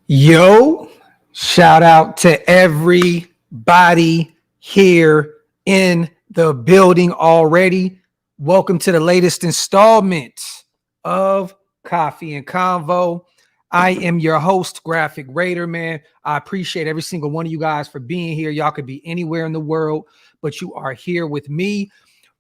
Yo, shout out to everybody here in the building already. Welcome to the latest installment of Coffee and Convo. I am your host, Graphk Raider, man. I appreciate every single one of you guys for being here. Y'all could be anywhere in the world, but you are here with me.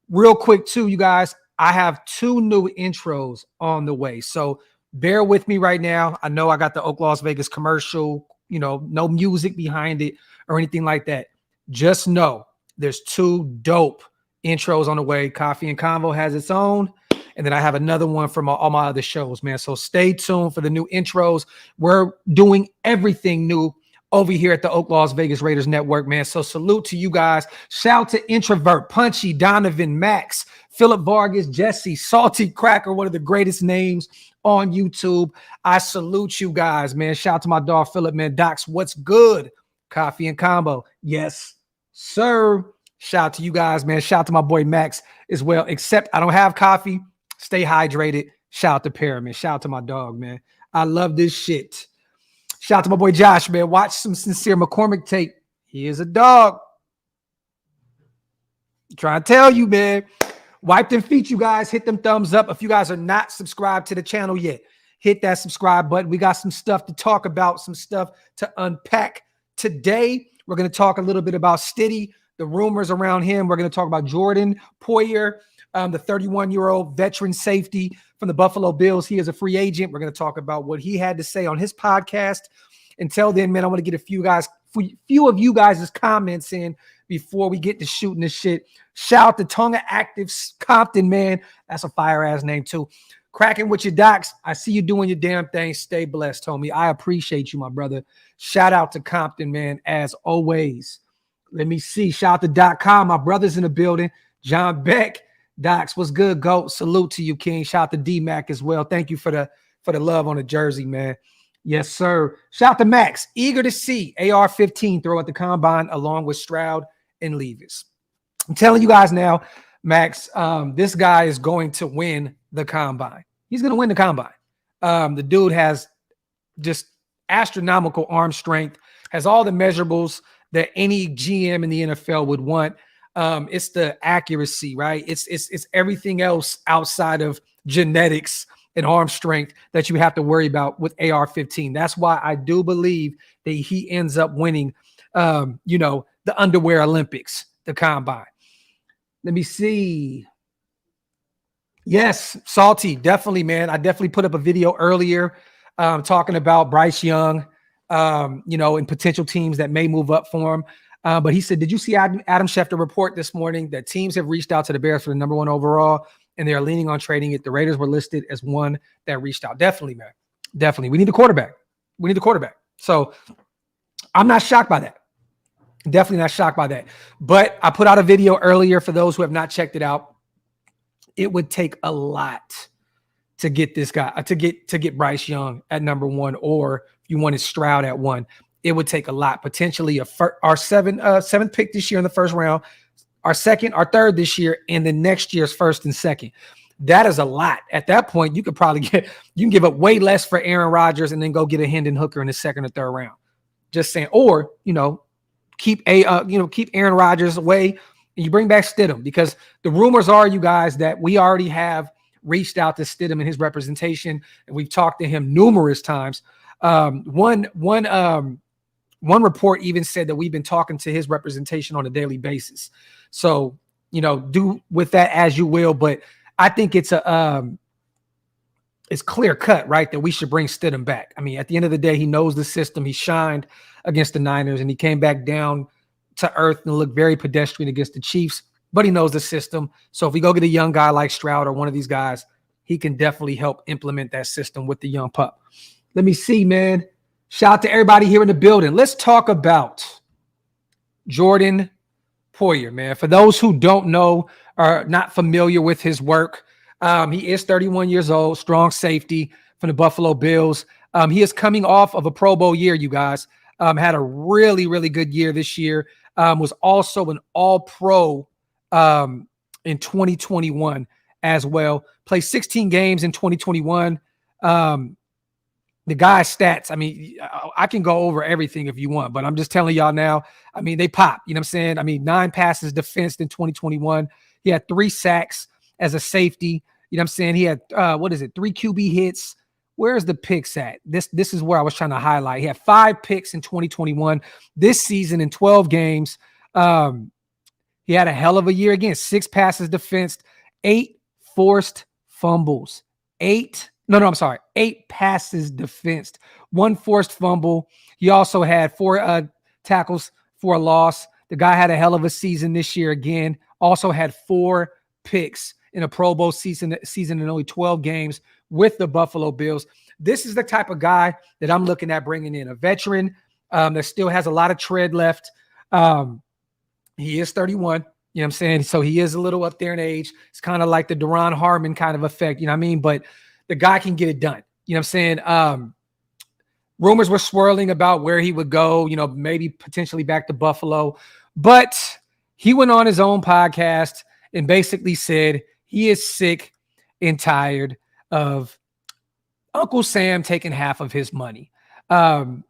Real quick, too, you guys, I have two new intros on the way. So bear with me right now. I know I got the OakLosVegas commercial, no music behind it or anything like that. Just know there's two dope intros on the way. Coffee and Convo has its own. And then I have another one from all my other shows, man. So stay tuned for the new intros. We're doing everything new over here at the OakLosVegas Raiders Network, man. So salute to you guys. Shout to Introvert, Punchy, Donovan, Max, Philip Vargas, Jesse, Salty Cracker, one of the greatest names on YouTube. I salute you guys, man. Shout out to my dog, Philip, man. Docs, what's good? Coffee and Combo. Yes, sir. Shout out to you guys, man. Shout out to my boy Max as well, except I don't have coffee. Stay hydrated. Shout out to Pyramid. Shout out to my dog, man. I love this shit. Shout out to my boy Josh, man. Watch some Sincere McCormick tape. He is a dog. I'm trying to tell you, man. Wipe them feet, you guys. Hit them thumbs up. If you guys are not subscribed to the channel yet, hit that subscribe button. We got some stuff to talk about, some stuff to unpack. Today, we're going to talk a little bit about Stiddy, the rumors around him. We're going to talk about Jordan Poyer, the 31-year-old veteran safety from the Buffalo Bills. He is a free agent. We're going to talk about what he had to say on his podcast. Until then, man, I want to get a few of you guys' comments in before we get to shooting this shit. Shout out to Tonga Active Compton, man. That's a fire-ass name, too. Cracking with your docs. I see you doing your damn thing. Stay blessed, homie. I appreciate you, my brother. Shout out to Compton, man, as always. Let me see. Shout out to .com. My brother's in the building. John Beck. Docs, what's good, GOAT? Salute to you, King. Shout out to D-Mac as well. Thank you for the love on the jersey, man. Yes, sir. Shout out to Max. Eager to see AR-15 throw at the combine along with Stroud and Levis. I'm telling you guys now, Max, this guy is going to win the combine. He's going to win the combine. The dude has just astronomical arm strength, has all the measurables that any GM in the NFL would want. It's the accuracy, right? It's everything else outside of genetics and arm strength that you have to worry about with AR-15. That's why I do believe that he ends up winning, the underwear Olympics, the combine. Let me see. Yes, Salty, definitely, man. I definitely put up a video earlier talking about Bryce Young, and potential teams that may move up for him. But he said, did you see Adam Schefter report this morning that teams have reached out to the Bears for the number 1 overall, and they are leaning on trading it? The Raiders were listed as one that reached out. Definitely, man. Definitely. We need a quarterback. So I'm not shocked by that. Definitely not shocked by that. But I put out a video earlier for those who have not checked it out. It would take a lot to get this guy, to get Bryce Young at number 1, or if you wanted Stroud at 1. It would take a lot, potentially our seventh pick this year in the first round, our third this year, and the next year's first and second. That is a lot. At that point, you could probably you can give up way less for Aaron Rodgers and then go get a Hendon Hooker in the second or third round. Just saying, or keep Aaron Rodgers away and you bring back Stidham, because the rumors are, you guys, that we already have reached out to Stidham and his representation, and we've talked to him numerous times. One report even said that we've been talking to his representation on a daily basis. So, do with that as you will. But I think it's clear cut, right, that we should bring Stidham back. I mean, at the end of the day, he knows the system. He shined against the Niners, and he came back down to earth and looked very pedestrian against the Chiefs. But he knows the system. So if we go get a young guy like Stroud or one of these guys, he can definitely help implement that system with the young pup. Let me see, man. Shout out to everybody here in the building. Let's talk about Jordan Poyer, man. For those who don't know or not familiar with his work, he is 31 years old, strong safety from the Buffalo Bills. He is coming off of a Pro Bowl year, you guys. Had a really, really good year this year. Was also an All-Pro in 2021 as well. Played 16 games in 2021. the guy's stats, I mean, I can go over everything if you want, but I'm just telling y'all now, I mean, they pop, you know what I'm saying? I mean, 9 passes defensed in 2021. He had 3 sacks as a safety. You know what I'm saying? He had, 3 QB hits. Where's the picks at? This is where I was trying to highlight. He had 5 picks in 2021. This season in 12 games, he had a hell of a year again. 6 passes defensed, 8 forced fumbles. 8 passes defensed, 1 forced fumble. He also had 4 tackles for a loss. The guy had a hell of a season this year again. Also had 4 picks in a Pro Bowl season in only 12 games with the Buffalo Bills. This is the type of guy that I'm looking at bringing in, a veteran that still has a lot of tread left. He is 31. You know what I'm saying? So he is a little up there in age. It's kind of like the Duron Harmon kind of effect. You know what I mean? But the guy can get it done. You know what I'm saying? Rumors were swirling about where he would go, you know, maybe potentially back to Buffalo. But he went on his own podcast and basically said he is sick and tired of Uncle Sam taking half of his money.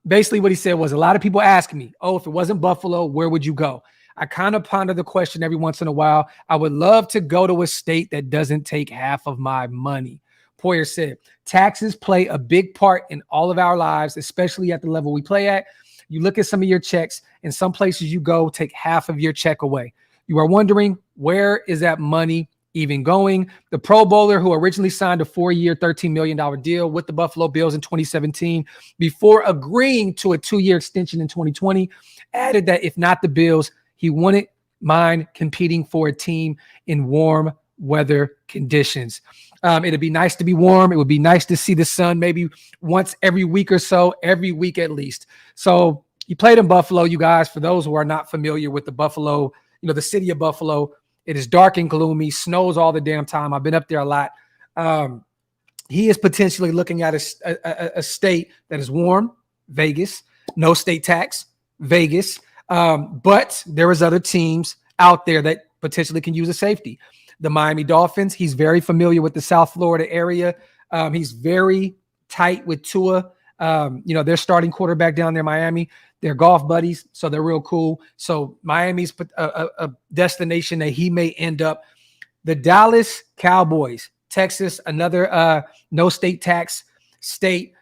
Basically what he said was, a lot of people asking me, oh, if it wasn't Buffalo, where would you go? I kind of ponder the question every once in a while. I would love to go to a state that doesn't take half of my money. Poyer said, taxes play a big part in all of our lives, especially at the level we play at. You look at some of your checks, and some places you go take half of your check away. You are wondering, where is that money even going? The Pro Bowler, who originally signed a 4-year, $13 million deal with the Buffalo Bills in 2017, before agreeing to a 2-year extension in 2020, added that if not the Bills, he wouldn't mind competing for a team in warm weather conditions. It'd be nice to be warm. It would be nice to see the sun maybe once every week or so, every week at least. So he played in Buffalo, you guys. For those who are not familiar with the Buffalo, you know, the city of Buffalo, it is dark and gloomy, snows all the damn time. I've been up there a lot. He is potentially looking at a state that is warm, Vegas, no state tax, Vegas. But there is other teams out there that potentially can use a safety. The Miami Dolphins, he's very familiar with the South Florida area. He's very tight with Tua. You know, their starting quarterback down there, Miami. They're golf buddies, so they're real cool. So Miami's a destination that he may end up. The Dallas Cowboys, Texas, another no state tax state.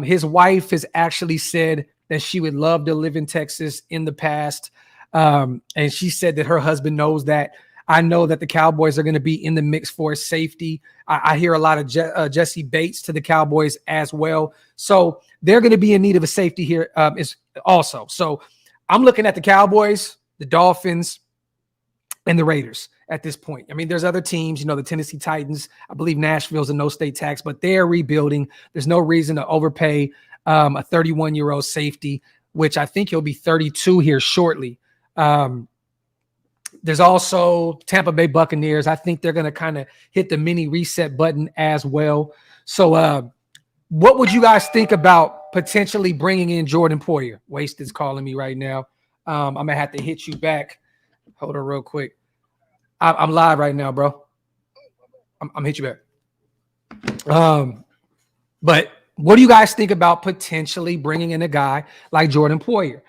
His wife has actually said that she would love to live in Texas in the past. And she said that her husband knows that. I know that the Cowboys are going to be in the mix for safety. I hear a lot of Jesse Bates to the Cowboys as well. So they're going to be in need of a safety here also. So I'm looking at the Cowboys, the Dolphins, and the Raiders at this point. I mean, there's other teams, you know, the Tennessee Titans. I believe Nashville's a no state tax, but they're rebuilding. There's no reason to overpay a 31-year-old safety, which I think he'll be 32 here shortly. There's also Tampa Bay Buccaneers. I think they're going to kind of hit the mini reset button as well. So what would you guys think about potentially bringing in Jordan Poyer? Waste is calling me right now. I'm going to have to hit you back. Hold on real quick. I'm live right now, bro. I'm going to hit you back. But what do you guys think about potentially bringing in a guy like Jordan Poyer?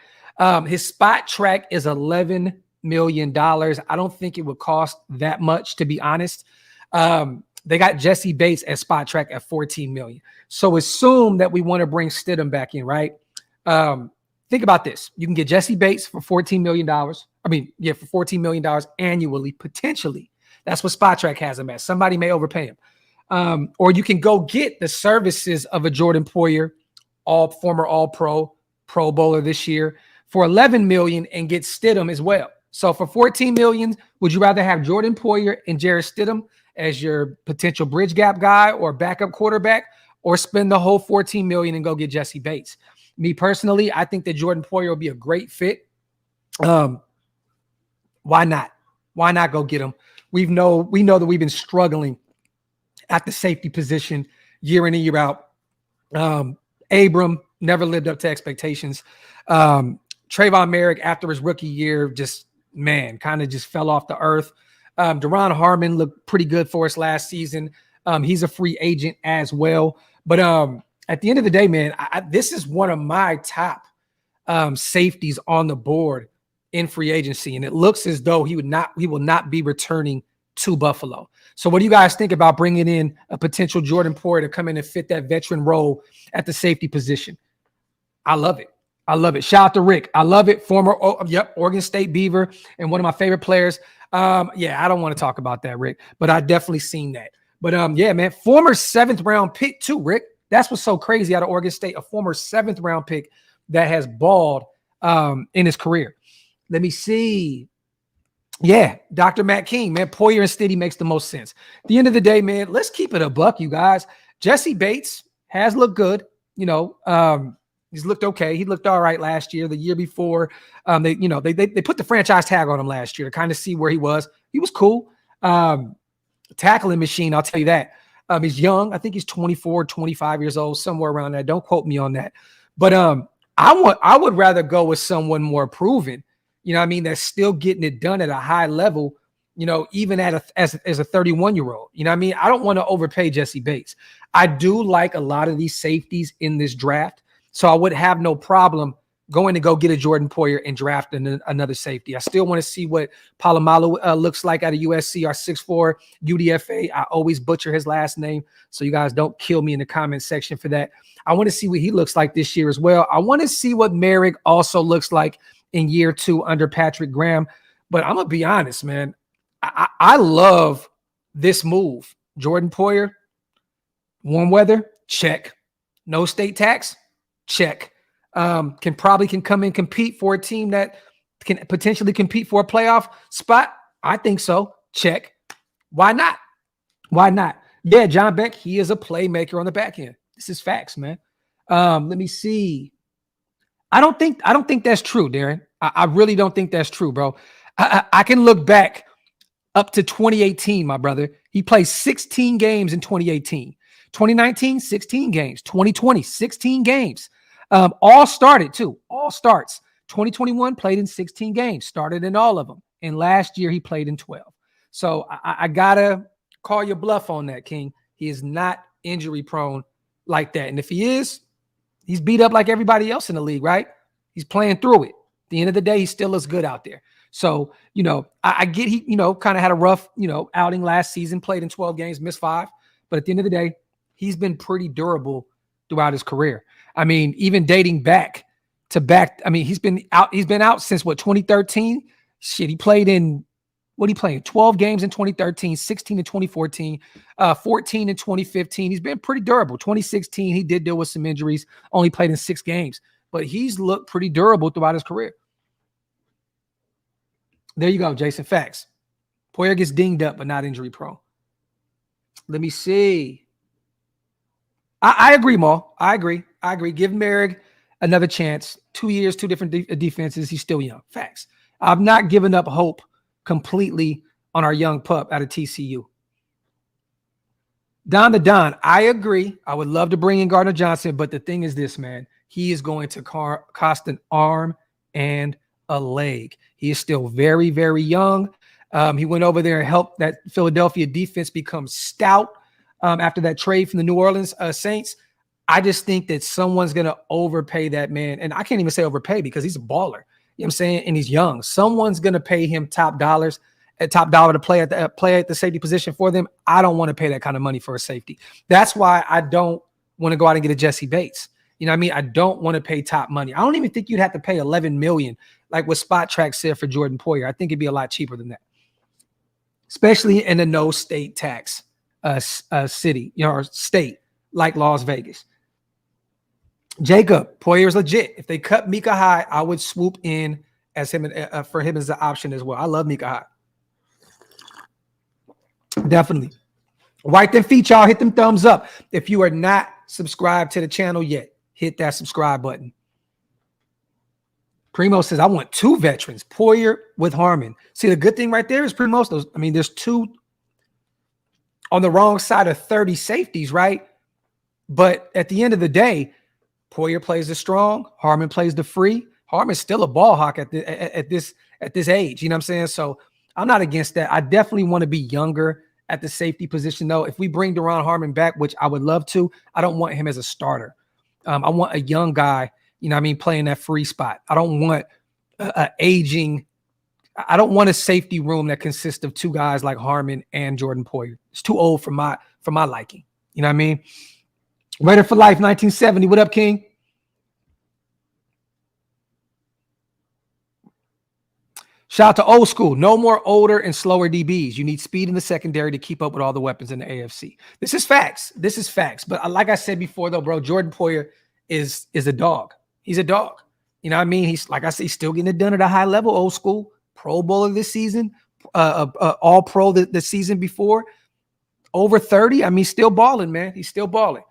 His spot track is $11 million. I don't think it would cost that much, to be honest. They got Jesse Bates at spot track at $14 million. So assume that we want to bring Stidham back in, right? Think about this. You can get Jesse Bates for $14 million. For $14 million annually, potentially. That's what spot track has him at. Somebody may overpay him. Or you can go get the services of a Jordan Poyer, former All-Pro, Pro Bowler this year, for $11 million and get Stidham as well. So for $14 million, would you rather have Jordan Poyer and Jarrett Stidham as your potential bridge gap guy or backup quarterback, or spend the whole $14 million and go get Jesse Bates? Me personally, I think that Jordan Poyer will be a great fit. Why not? Why not go get him? We know that we've been struggling at the safety position year in and year out. Abram never lived up to expectations. Trayvon Merrick, after his rookie year, kind of fell off the earth. Duron Harmon looked pretty good for us last season. He's a free agent as well. But at the end of the day, man, this is one of my top safeties on the board in free agency, and it looks as though he will not be returning to Buffalo. So what do you guys think about bringing in a potential Jordan Poyer to come in and fit that veteran role at the safety position? I love it. I love it. Shout out to Rick. I love it. Former, Oregon State Beaver and one of my favorite players. Yeah, I don't want to talk about that, Rick, but I definitely seen that. But yeah, man, former 7th round pick too, Rick. That's what's so crazy out of Oregon State, a former 7th round pick that has balled in his career. Let me see. Yeah, Dr. Matt King, man, Poyer and Stiddy makes the most sense. At the end of the day, man, let's keep it a buck, you guys. Jesse Bates has looked good. You know, he's looked okay. He looked all right last year. The year before, they put the franchise tag on him last year to kind of see where he was. He was cool. Tackling machine, I'll tell you that. He's young. I think he's 24, 25 years old, somewhere around that. Don't quote me on that. But I would rather go with someone more proven. You know what I mean? That's still getting it done at a high level, you know, even as a 31-year-old. You know what I mean? I don't want to overpay Jesse Bates. I do like a lot of these safeties in this draft, so I would have no problem going to go get a Jordan Poyer and draft another safety. I still want to see what Palomalu looks like out of USC, our 6'4 UDFA. I always butcher his last name, so you guys don't kill me in the comment section for that. I want to see what he looks like this year as well. I want to see what Merrick also looks like in year 2 under Patrick Graham. But I'm going to be honest, man. I love this move. Jordan Poyer, warm weather, check. No state tax, check. Can come and compete for a team that can potentially compete for a playoff spot. I think so. Check. Why not? Why not? Yeah, John Beck, he is a playmaker on the back end. This is facts, man. Let me see. I don't think that's true, Darren. I really don't think that's true, bro. I can look back up to 2018, my brother. He played 16 games in 2018. 2019, 16 games. 2020, 16 games. All started too. All starts. 2021 played in 16 games. Started in all of them. And last year he played in 12. So I gotta call your bluff on that, King. He is not injury prone like that. And if he is, he's beat up like everybody else in the league, right? He's playing through it. At the end of the day, he still looks good out there. So, you know, I get he, you know, kind of had a rough, you know, outing last season, played in 12 games, missed 5. But at the end of the day, he's been pretty durable throughout his career. I mean, even dating back to back, I mean, he's been out since what, 2013? Shit, he played in, what he played? 12 games in 2013, 16 in 2014, 14 in 2015. He's been pretty durable. 2016, he did deal with some injuries, only played in 6 games, but he's looked pretty durable throughout his career. There you go, Jason. Facts. Poyer gets dinged up, but not injury prone. Let me see. I agree, Maul. I agree. Give Merrick another chance. 2 years, 2 different defenses. He's still young. Facts. I've not given up hope completely on our young pup out of TCU. Don the Don, I agree. I would love to bring in Gardner Johnson, but the thing is this, man. He is going to cost an arm and a leg. He is still very, very young. He went over there and helped that Philadelphia defense become stout after that trade from the New Orleans Saints. I just think that someone's going to overpay that man. And I can't even say overpay because he's a baller. You know what I'm saying? And he's young. Someone's going to pay him top dollar to play at the safety position for them. I don't want to pay that kind of money for a safety. That's why I don't want to go out and get a Jesse Bates. You know what I mean? I don't want to pay top money. I don't even think you'd have to pay $11 million like what Spot Track said for Jordan Poyer. I think it'd be a lot cheaper than that, especially in a no state tax city, you know, or state like Las Vegas. Jacob, Poyer is legit. If they cut Micah Hyde, I would swoop in as him for him as the option as well. I love Micah Hyde. Definitely. Wipe them feet, y'all. Hit them thumbs up. If you are not subscribed to the channel yet, hit that subscribe button. Primo says, I want 2 veterans, Poyer with Harmon. See, the good thing right there is Primo, there's 2 on the wrong side of 30 safeties, right? But at the end of the day, Poyer plays the strong, Harmon plays the free. Harmon's still a ball hawk at this age. You know what I'm saying? So I'm not against that. I definitely want to be younger at the safety position, though. If we bring Deron Harmon back, which I would love to, I don't want him as a starter. I want a young guy, playing that free spot. I don't want I don't want a safety room that consists of two guys like Harmon and Jordan Poyer. It's too old for my liking. You know what I mean? Raider for life, 1970. What up, King? Shout out to old school. No more older and slower DBs. You need speed in the secondary to keep up with all the weapons in the AFC. This is facts. But like I said before, though, bro, Jordan Poyer is a dog. He's a dog. You know what I mean? He's, like I said, he's still getting it done at a high level, old school. Pro Bowler this season, all pro the season before. Over 30. Still balling, man. He's still balling.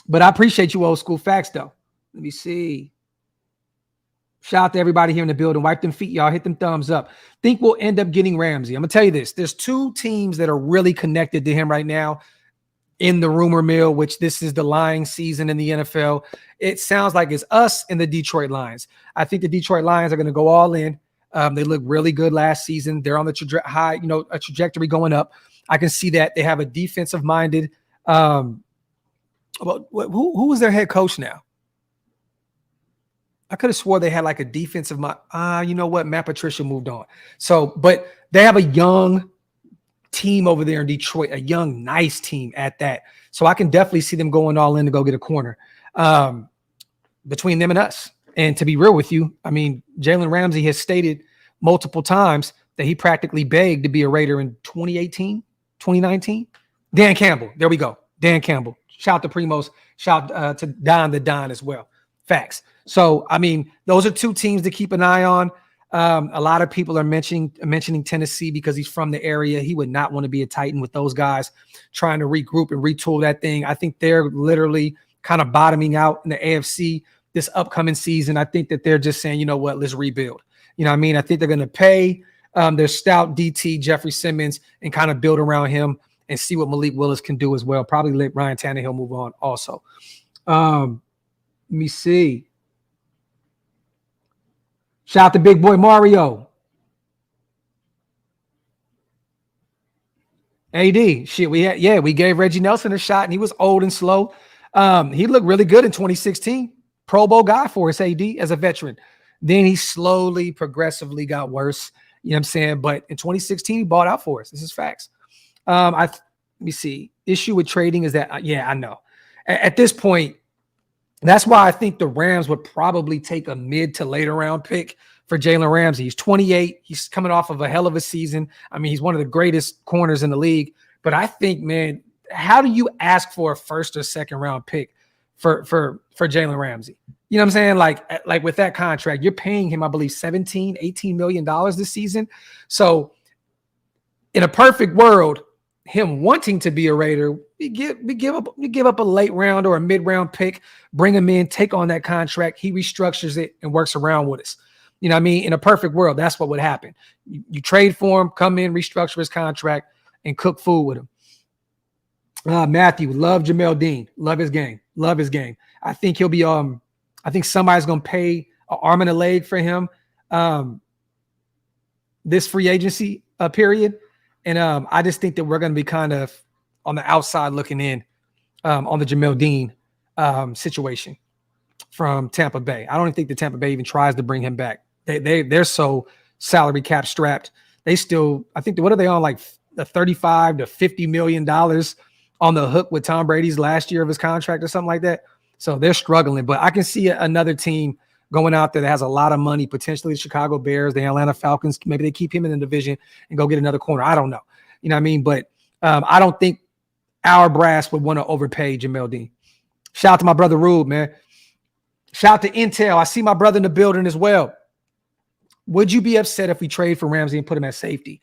But I appreciate you, old school. Facts, though. Let me see. Shout out to everybody here in the building. Wipe them feet, y'all. Hit them thumbs up. Think we'll end up getting Ramsey. I'm going to tell you this. There's two teams that are really connected to him right now in the rumor mill, which this is the lying season in the NFL. It sounds like it's us and the Detroit Lions. I think the Detroit Lions are going to go all in. They look really good last season. They're on the a trajectory going up. I can see that. They have a defensive-minded who was their head coach now? I could have swore they had like a defensive mind. You know what? Matt Patricia moved on. So, but they have a young team over there in Detroit, a young, nice team at that. So I can definitely see them going all in to go get a corner between them and us. And to be real with you, Jalen Ramsey has stated multiple times that he practically begged to be a Raider in 2018, 2019. Dan Campbell. There we go. Dan Campbell. Shout out to Primos. Shout out to Don the Don as well. Facts. So, those are two teams to keep an eye on. A lot of people are mentioning Tennessee because he's from the area. He would not want to be a Titan with those guys trying to regroup and retool that thing. I think they're literally kind of bottoming out in the AFC this upcoming season. I think that they're just saying, you know what, let's rebuild. I think they're going to pay their stout DT, Jeffrey Simmons, and kind of build around him and see what Malik Willis can do as well. Probably let Ryan Tannehill move on also. Let me see. Shout out to big boy Mario. AD. Shit, we gave Reggie Nelson a shot, and he was old and slow. He looked really good in 2016. Pro Bowl guy for us, AD, as a veteran. Then he slowly, progressively got worse. You know what I'm saying? But in 2016, he bought out for us. This is facts. Let me see. Issue with trading is that, I know. At this point, that's why I think the Rams would probably take a mid to later round pick for Jalen Ramsey. He's 28. He's coming off of a hell of a season. He's one of the greatest corners in the league. But I think, man, how do you ask for a first or second round pick for Jalen Ramsey? You know what I'm saying? Like with that contract, you're paying him, I believe, $18 million this season. So in a perfect world, him wanting to be a Raider, we give up a late round or a mid-round pick, bring him in, take on that contract. He restructures it and works around with us. You know what I mean? In a perfect world, that's what would happen. You trade for him, come in, restructure his contract, and cook food with him. Matthew, love Jamel Dean. Love his game. I think he'll be I think somebody's going to pay an arm and a leg for him this free agency period. And I just think that we're going to be kind of on the outside looking in on the Jamel Dean situation from Tampa Bay. I don't even think the Tampa Bay even tries to bring him back. They're so salary cap strapped. They still, I think, what are they on, like the $35 to $50 million on the hook with Tom Brady's last year of his contract or something like that. So they're struggling. But I can see another team going out there that has a lot of money, potentially the Chicago Bears, the Atlanta Falcons. Maybe they keep him in the division and go get another corner. I don't know. You know what I mean? But I don't think our brass would want to overpay Jamel Dean. Shout out to my brother Rube, man. Shout out to Intel. I see my brother in the building as well. Would you be upset if we trade for Ramsey and put him at safety?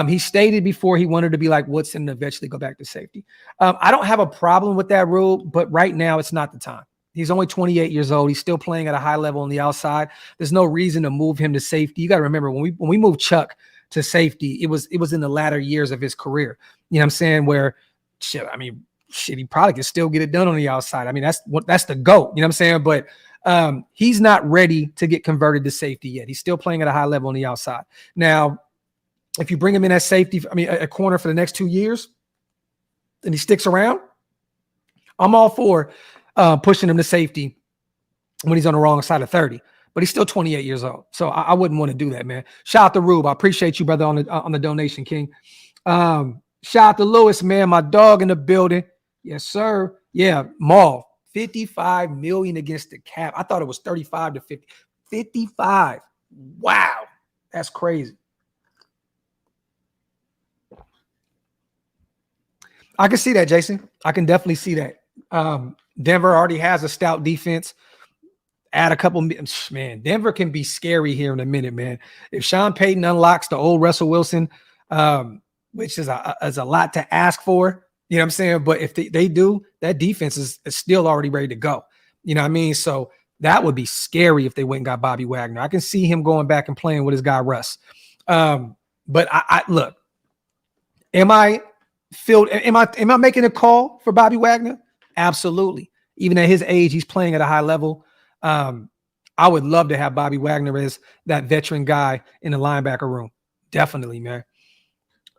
He stated before he wanted to be like Woodson and eventually go back to safety. I don't have a problem with that rule, but right now it's not the time. He's only 28 years old. He's still playing at a high level on the outside. There's no reason to move him to safety. You got to remember when we moved Chuck to safety, it was in the latter years of his career. You know what I'm saying? Where he probably could still get it done on the outside. That's the GOAT. You know what I'm saying? But he's not ready to get converted to safety yet. He's still playing at a high level on the outside. Now, if you bring him in as safety, a corner for the next 2 years, and he sticks around, I'm all for pushing him to safety when he's on the wrong side of 30. But he's still 28 years old. So I wouldn't want to do that, man. Shout out to Rube. I appreciate you, brother, on the donation, King. Shout out to Lewis, man. My dog in the building. Yes, sir. Yeah, Maul. 55 million against the cap. I thought it was 35 to 50. 55. Wow. That's crazy. I can see that, Jason. I can definitely see that. Denver already has a stout defense. Add a couple, man. Denver can be scary here in a minute, man. If Sean Payton unlocks the old Russell Wilson, which is a lot to ask for, you know what I'm saying? But if they do, that defense is still already ready to go. You know what I mean? So that would be scary if they went and got Bobby Wagner. I can see him going back and playing with his guy Russ. But I look, am I making a call for Bobby Wagner? Absolutely. Even at his age, he's playing at a high level. I would love to have Bobby Wagner as that veteran guy in the linebacker room. Definitely, man.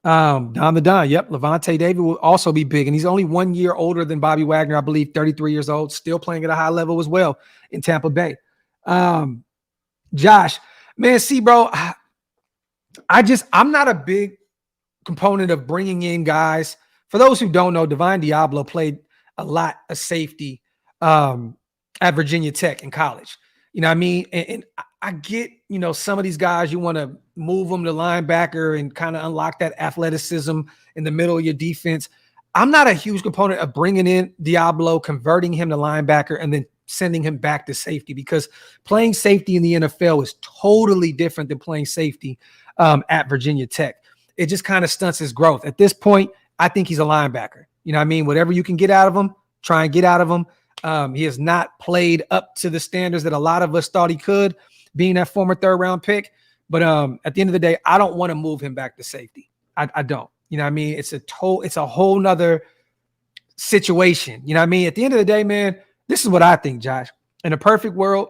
Don the Don. Yep. Levante David will also be big. And he's only 1 year older than Bobby Wagner, I believe, 33 years old, still playing at a high level as well in Tampa Bay. Josh, man, see, bro, I'm not a big component of bringing in guys. For those who don't know, Divine Diablo played a lot of safety at Virginia Tech in college. You know what I mean? And I get, some of these guys, you want to move them to linebacker and kind of unlock that athleticism in the middle of your defense. I'm not a huge component of bringing in Diablo, converting him to linebacker, and then sending him back to safety, because playing safety in the NFL is totally different than playing safety at Virginia Tech. It just kind of stunts his growth. At this point, I think he's a linebacker. You know what I mean? Whatever you can get out of him, try and get out of him. He has not played up to the standards that a lot of us thought he could, being that former third-round pick. But at the end of the day, I don't want to move him back to safety. I don't. You know what I mean? It's a whole nother situation. You know what I mean? At the end of the day, man, this is what I think, Josh. In a perfect world,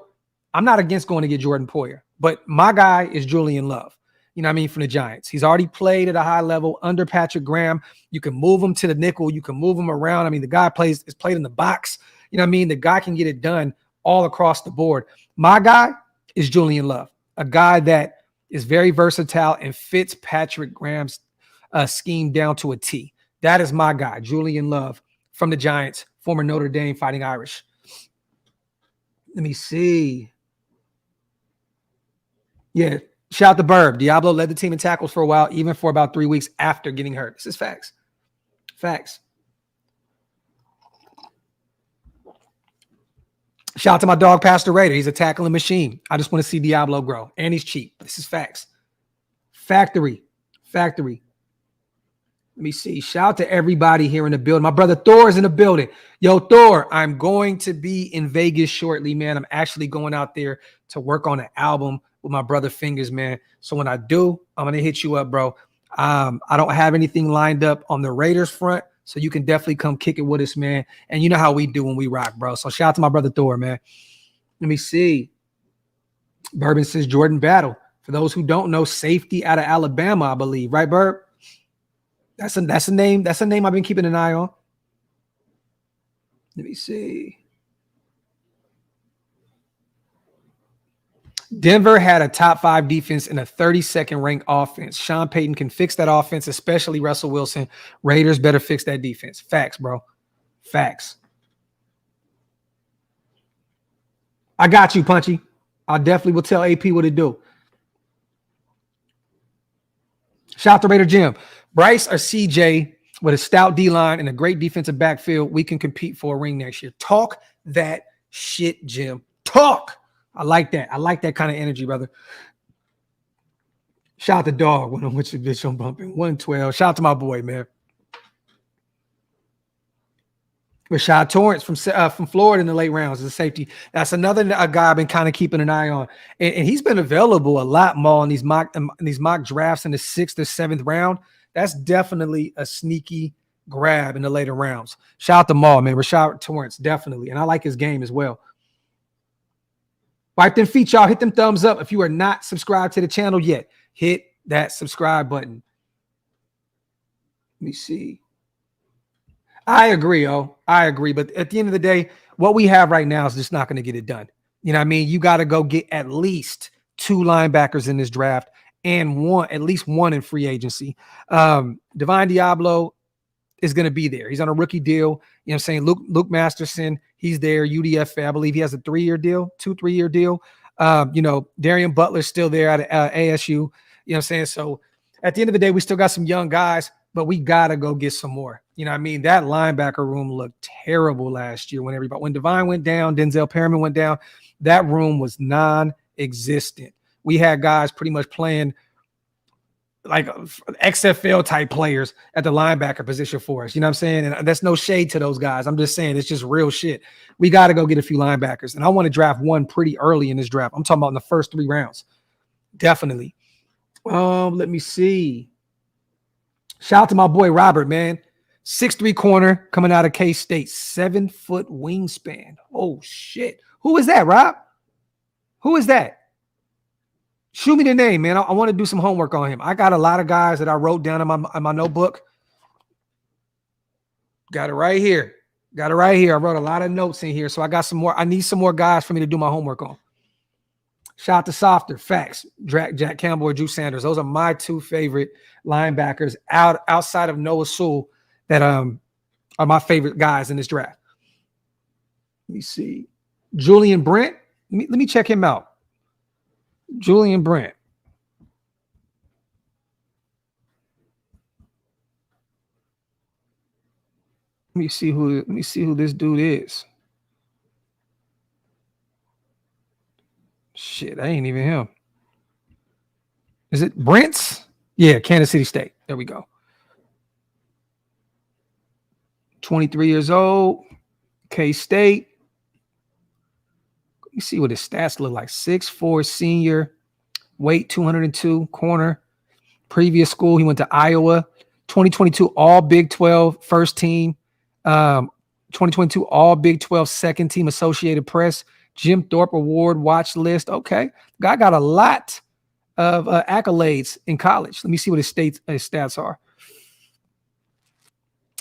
I'm not against going to get Jordan Poyer, but my guy is Julian Love. You know what I mean? From the Giants. He's already played at a high level under Patrick Graham. You can move him to the nickel. You can move him around. I mean, the guy is played in the box. You know what I mean? The guy can get it done all across the board. My guy is Julian Love, a guy that is very versatile and fits Patrick Graham's scheme down to a T. That is my guy, Julian Love from the Giants, former Notre Dame Fighting Irish. Let me see. Yeah, shout out to Burb. Diablo led the team in tackles for a while, even for about 3 weeks after getting hurt. This is facts. Facts. Shout out to my dog, Pastor Raider. He's a tackling machine. I just want to see Diablo grow. And he's cheap. This is facts. Factory. Let me see. Shout out to everybody here in the building. My brother Thor is in the building. Yo, Thor, I'm going to be in Vegas shortly, man. I'm actually going out there to work on an album with my brother Fingers, man. So when I do, I'm going to hit you up, bro. I don't have anything lined up on the Raiders front, so you can definitely come kick it with us, man. And you know how we do when we rock, bro. So shout out to my brother Thor, man. Let me see. Bourbon says Jordan Battle. For those who don't know, safety out of Alabama, I believe. Right, Burb? That's a name. That's a name I've been keeping an eye on. Let me see. Denver had a top 5 defense and a 32nd ranked offense. Sean Payton can fix that offense, especially Russell Wilson. Raiders better fix that defense. Facts, bro. Facts. I got you, Punchy. I definitely will tell AP what to do. Shout out to Raider Jim. Bryce or CJ with a stout D-line and a great defensive backfield, we can compete for a ring next year. Talk that shit, Jim. Talk. I like that. I like that kind of energy, brother. Shout out to Dog when I'm with your bitch on bumping. 112. Shout out to my boy, man. Rashad Torrance from Florida in the late rounds as a safety. That's another guy I've been kind of keeping an eye on. And he's been available a lot more in these mock drafts in the 6th or 7th round. That's definitely a sneaky grab in the later rounds. Shout out to Maul, man. Rashad Torrance, definitely. And I like his game as well. Wipe them feet, y'all. Hit them thumbs up. If you are not subscribed to the channel yet, hit that subscribe button. Let me see. I agree, I agree. But at the end of the day, what we have right now is just not going to get it done. You know what I mean? You got to go get at least 2 linebackers in this draft and at least one in free agency. Divine Diablo is going to be there. He's on a rookie deal. You know what I'm saying? Luke Masterson, he's there. UDFA, I believe he has a 3-year deal, 3-year deal. Darian Butler's still there at ASU. You know what I'm saying? So at the end of the day, we still got some young guys, but we got to go get some more. You know what I mean? That linebacker room looked terrible last year when Divine went down, Denzel Perriman went down. That room was non-existent. We had guys pretty much playing like XFL type players at the linebacker position for us. You know what I'm saying? And that's no shade to those guys. I'm just saying it's just real shit. We got to go get a few linebackers. And I want to draft one pretty early in this draft. I'm talking about in the first 3 rounds. Definitely. Let me see. Shout out to my boy Robert, man. 6'3" corner coming out of K-State. 7-foot wingspan. Oh, shit. Who is that, Rob? Who is that? Shoot me the name, man. I want to do some homework on him. I got a lot of guys that I wrote down in my notebook. Got it right here. I wrote a lot of notes in here, so I got some more. I need some more guys for me to do my homework on. Shout out to Softer. Facts. Jack Campbell or Drew Sanders. Those are my 2 favorite linebackers outside of Noah Sewell that are my favorite guys in this draft. Let me see. Julian Brent. Let me check him out. Julian Brent. Let me see who this dude is. Shit, that ain't even him. Is it Brent's? Yeah, Kansas City State. There we go. 23 years old, K-State. Let me see what his stats look like. 6'4" senior, weight 202, corner. Previous school, he went to Iowa. 2022 All Big 12 first team. 2022 All Big 12 second team Associated Press. Jim Thorpe Award watch list. Okay. Guy got a lot of accolades in college. Let me see what his stats are.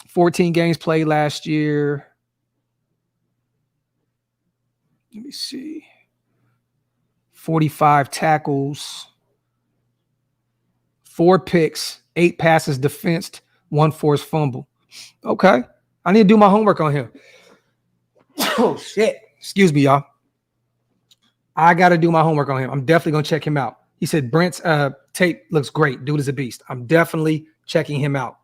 14 games played last year. Let me see. 45 tackles, 4 picks, 8 passes defensed, 1 forced fumble. Okay. I need to do my homework on him. Oh, shit. Excuse me, y'all. I got to do my homework on him. I'm definitely going to check him out. He said Brent's tape looks great. Dude is a beast. I'm definitely checking him out.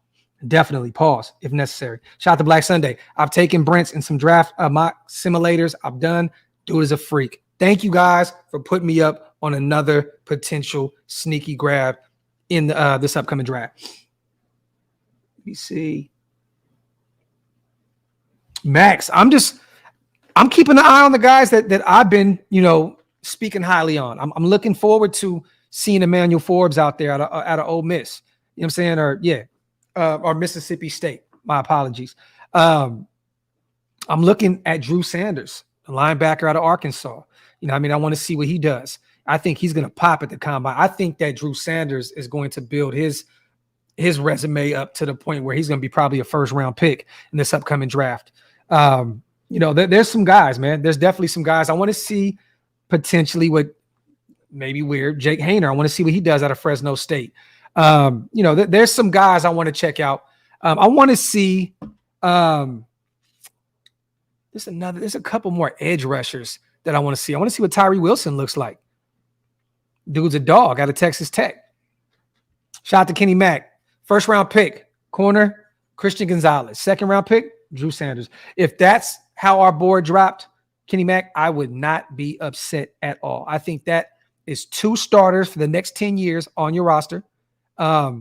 Definitely. Pause if necessary. Shout out to Black Sunday. I've taken Brent's in some draft mock simulators. I've done. Dude is a freak. Thank you guys for putting me up on another potential sneaky grab in this upcoming draft. Let me see. Max, I'm keeping an eye on the guys that I've been, speaking highly on. I'm looking forward to seeing Emmanuel Forbes out there out of Ole Miss. You know what I'm saying? Or Mississippi State. My apologies. I'm looking at Drew Sanders, a linebacker out of Arkansas. I want to see what he does. I think he's going to pop at the combine. I think that Drew Sanders is going to build his resume up to the point where he's going to be probably a first-round pick in this upcoming draft. There's some guys, man. There's definitely some guys. I want to see potentially what maybe weird Jake Hayner. I want to see what he does out of Fresno State. There's some guys I want to check out. I want to see there's a couple more edge rushers that I want to see. I want to see what Tyree Wilson looks like. Dude's a dog out of Texas Tech. Shout out to Kenny Mack. First round pick, corner, Christian Gonzalez. Second round pick, Drew Sanders. If that's how our board dropped, Kenny Mack, I would not be upset at all. I think that is 2 starters for the next 10 years on your roster. I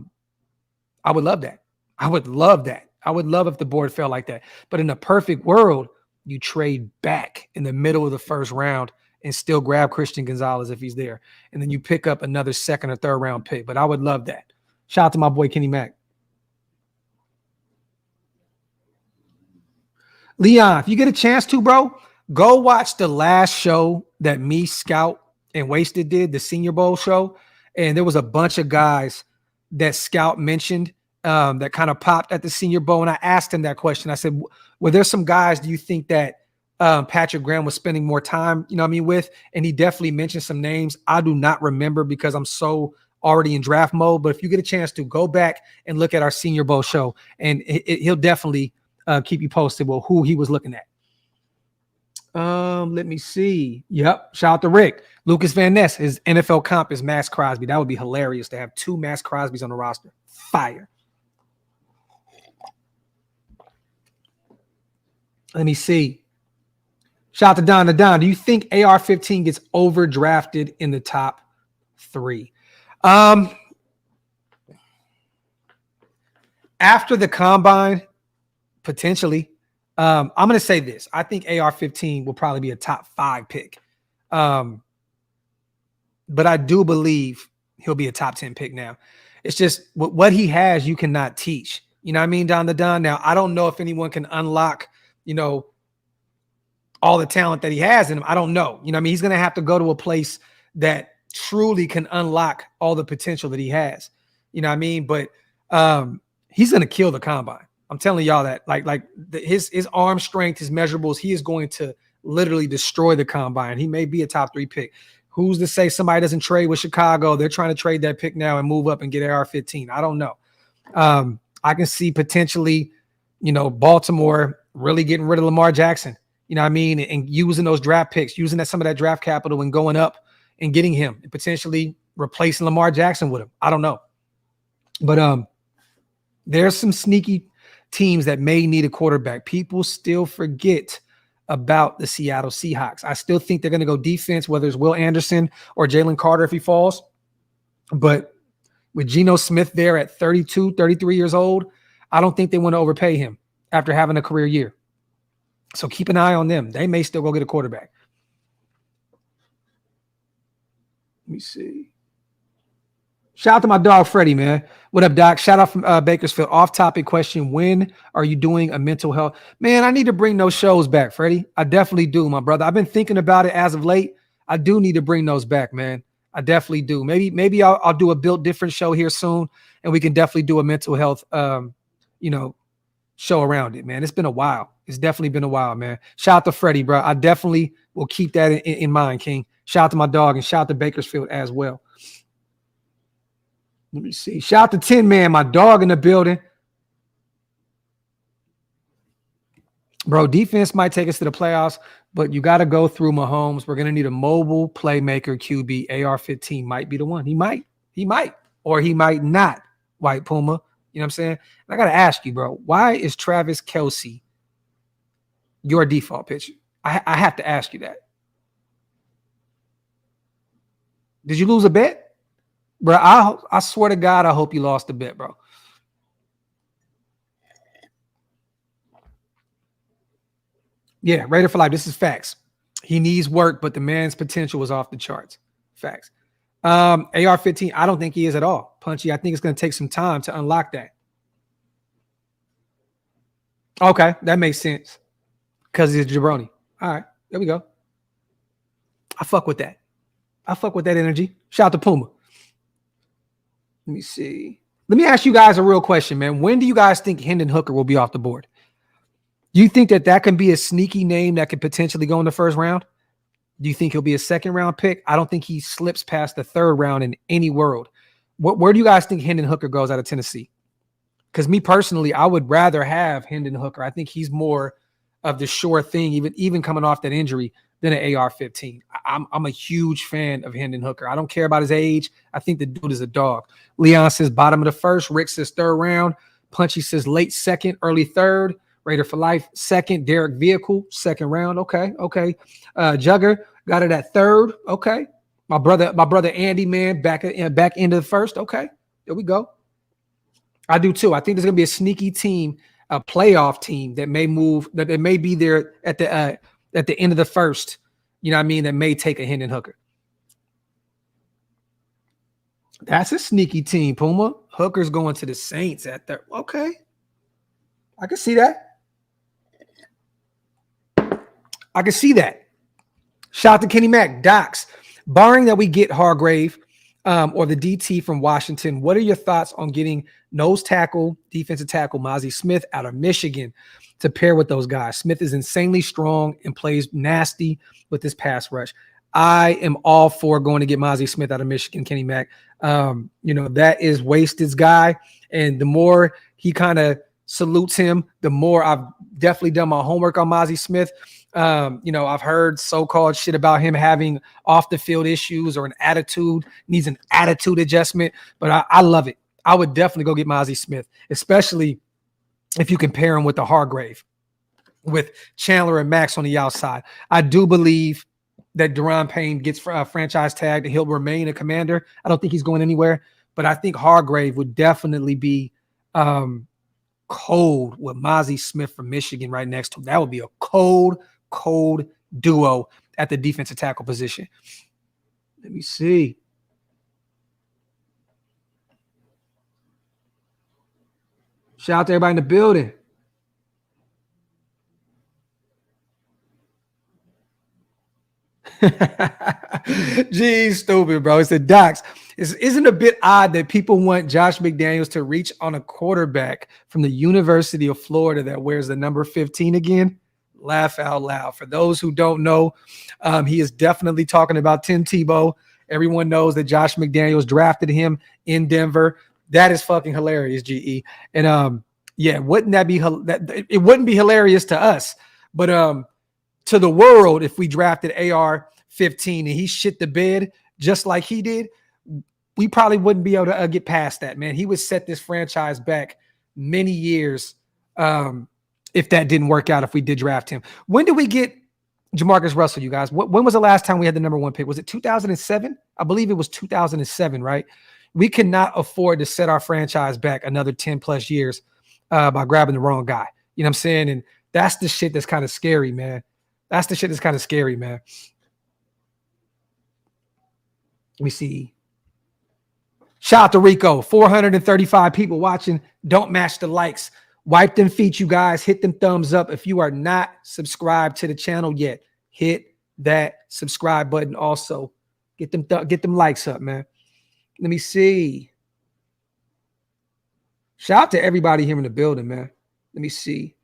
would love that. I would love if the board felt like that. But in a perfect world, you trade back in the middle of the first round and still grab Christian Gonzalez if he's there. And then you pick up another second or third round pick. But I would love that. Shout out to my boy Kenny Mack. Leon, if you get a chance to, bro, go watch the last show that me, Scout, and Wasted did, the Senior Bowl show. and there was a bunch of guys that Scout mentioned that kind of popped at the Senior Bowl, and I asked him that question. I said, were there some guys do you think that Patrick Graham was spending more time, with? And he definitely mentioned some names. I do not remember because I'm so already in draft mode, but if you get a chance to go back and look at our Senior Bowl show, and he'll definitely keep you posted with who he was looking at. Let me see. Yep. Shout out to Rick. Lucas Van Ness, his NFL comp is Max Crosby. That would be hilarious to have 2 Max Crosbys on the roster. Fire. Let me see. Shout out to Don. Don, do you think AR-15 gets overdrafted in the top 3? After the combine, potentially. I'm going to say this. I think AR-15 will probably be a top 5 pick. But I do believe he'll be a top 10 pick now. It's just what he has, you cannot teach. You know what I mean, Don the Don? Now, I don't know if anyone can unlock, all the talent that he has in him. I don't know. He's going to have to go to a place that truly can unlock all the potential that he has. You know what I mean? But he's going to kill the combine. I'm telling y'all that. His arm strength, his measurables, he is going to literally destroy the combine. He may be a top 3 pick. Who's to say somebody doesn't trade with Chicago? They're trying to trade that pick now and move up and get AR-15. I don't know. I can see potentially, Baltimore really getting rid of Lamar Jackson. You know what I mean? And using those draft picks, using some of that draft capital and going up and getting him and potentially replacing Lamar Jackson with him. I don't know. But there's some sneaky teams that may need a quarterback. People still forget about the Seattle Seahawks. I still think they're going to go defense, whether it's Will Anderson or Jalen Carter if he falls. But with Geno Smith there at 32, 33 years old, I don't think they want to overpay him after having a career year. So keep an eye on them. They may still go get a quarterback. Let me see. Shout out to my dog, Freddie, man. What up, Doc? Shout out from Bakersfield. Off-topic question. When are you doing a mental health? Man, I need to bring those shows back, Freddie. I definitely do, my brother. I've been thinking about it as of late. I do need to bring those back, man. I definitely do. Maybe I'll do a Built Different show here soon, and we can definitely do a mental health, show around it, man. It's been a while. It's definitely been a while, man. Shout out to Freddie, bro. I definitely will keep that in mind, King. Shout out to my dog and shout out to Bakersfield as well. Let me see. Shout out to Tin Man, my dog in the building. Bro, defense might take us to the playoffs, but you got to go through Mahomes. We're going to need a mobile playmaker QB. AR-15 might be the one. He might, or he might not, White Puma. You know what I'm saying? And I got to ask you, bro, why is Travis Kelce your default pitcher? I have to ask you that. Did you lose a bet? Bro, I swear to God, I hope you lost a bet, bro. Yeah, Raider for life. This is facts. He needs work, but the man's potential was off the charts. Facts. AR-15, I don't think he is at all. Punchy, I think it's going to take some time to unlock that. Okay, that makes sense. Because he's a jabroni. All right, there we go. I fuck with that. I fuck with that energy. Shout out to Puma. Let me see. Let me ask you guys a real question, man. When do you guys think Hendon Hooker will be off the board? Do you think that can be a sneaky name that could potentially go in the first round? Do you think he'll be a second round pick? I don't think he slips past the third round in any world. Where do you guys think Hendon Hooker goes out of Tennessee? Because me personally, I would rather have Hendon Hooker. I think he's more of the sure thing, even coming off that injury, than an AR-15. I'm a huge fan of Hendon Hooker. I don't care about his age. I think the dude is a dog. Leon says bottom of the first. Rick says third round. Punchy says late second, early third. Raider for life, second. Derek Vehicle, second round. Okay. Jugger got it at third. Okay. My brother Andy, man, back into the first. Okay. There we go. I do too. I think there's gonna be a sneaky team, a playoff team that may move, that may be there at the end of the first. You know what I mean? That may take a Hendon Hooker. That's a sneaky team, Puma. Hooker's going to the Saints at third. Okay. I can see that. I can see that. Shout out to Kenny Mack. Docs, barring that we get Hargrave, or the DT from Washington. What are your thoughts on getting nose tackle, defensive tackle Mazi Smith out of Michigan to pair with those guys? Smith is insanely strong and plays nasty with this pass rush. I am all for going to get Mazi Smith out of Michigan, Kenny Mack. That is Wasted's guy. And the more he kind of salutes him, the more I've definitely done my homework on Mazi Smith. I've heard so-called shit about him having off the field issues or an attitude, needs an attitude adjustment, but I love it. I would definitely go get Mazi Smith, especially if you compare him with the Hargrave, with Chandler and Max on the outside. I do believe that Deron Payne gets franchise tagged and he'll remain a Commander. I don't think he's going anywhere, but I think Hargrave would definitely be cold with Mazi Smith from Michigan right next to him. That would be a cold duo at the defensive tackle position. Let me see. Shout out to everybody in the building. Geez, stupid, bro. It said, Docs, isn't it a bit odd that people want Josh McDaniels to reach on a quarterback from the University of Florida that wears the number 15 again? Laugh out loud. For those who don't know, he is definitely talking about Tim Tebow. Everyone knows that Josh McDaniels drafted him in Denver. That is fucking hilarious, GE. And wouldn't that be it wouldn't be hilarious to us, but to the world, if we drafted AR-15 and he shit the bed just like he did, we probably wouldn't be able to get past that, man. He would set this franchise back many years if that didn't work out, if we did draft him. When did we get Jamarcus Russell, you guys? When was the last time we had the number 1 pick? Was it 2007? I believe it was 2007, right? We cannot afford to set our franchise back another 10 plus years by grabbing the wrong guy. You know what I'm saying? And that's the shit that's kind of scary, man. That's the shit that's kind of scary, man. Let me see. Shout out to Rico. 435 people watching. Don't match the likes. Wipe them feet, you guys. Hit them thumbs up. If you are not subscribed to the channel yet, hit that subscribe button also. Get them likes up, man. Let me see. Shout out to everybody here in the building, man. Let me see.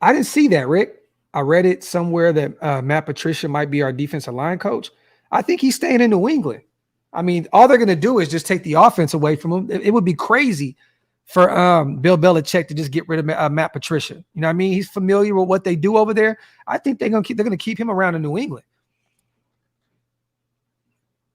I didn't see that, Rick. I read it somewhere that Matt Patricia might be our defensive line coach. I think he's staying in New England. I mean, all they're going to do is just take the offense away from him. It would be crazy for Bill Belichick to just get rid of Matt Patricia. You know what I mean? He's familiar with what they do over there. I think they're going to keep him around in New England.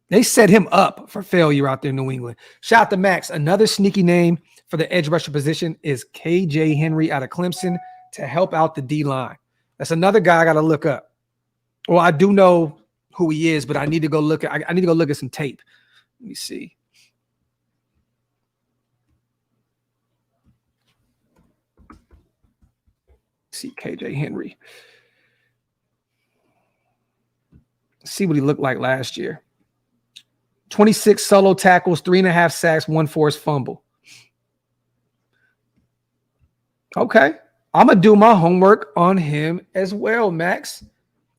They set him up for failure out there in New England. Shout out to Max. Another sneaky name for the edge rusher position is KJ Henry out of Clemson to help out the D-line. That's another guy I got to look up. Well, I do know who he is, but I need to go look at some tape. Let me see. See KJ Henry. See what he looked like last year. 26 solo tackles, 3.5 sacks, 1 forced fumble. Okay. I'm going to do my homework on him as well, Max.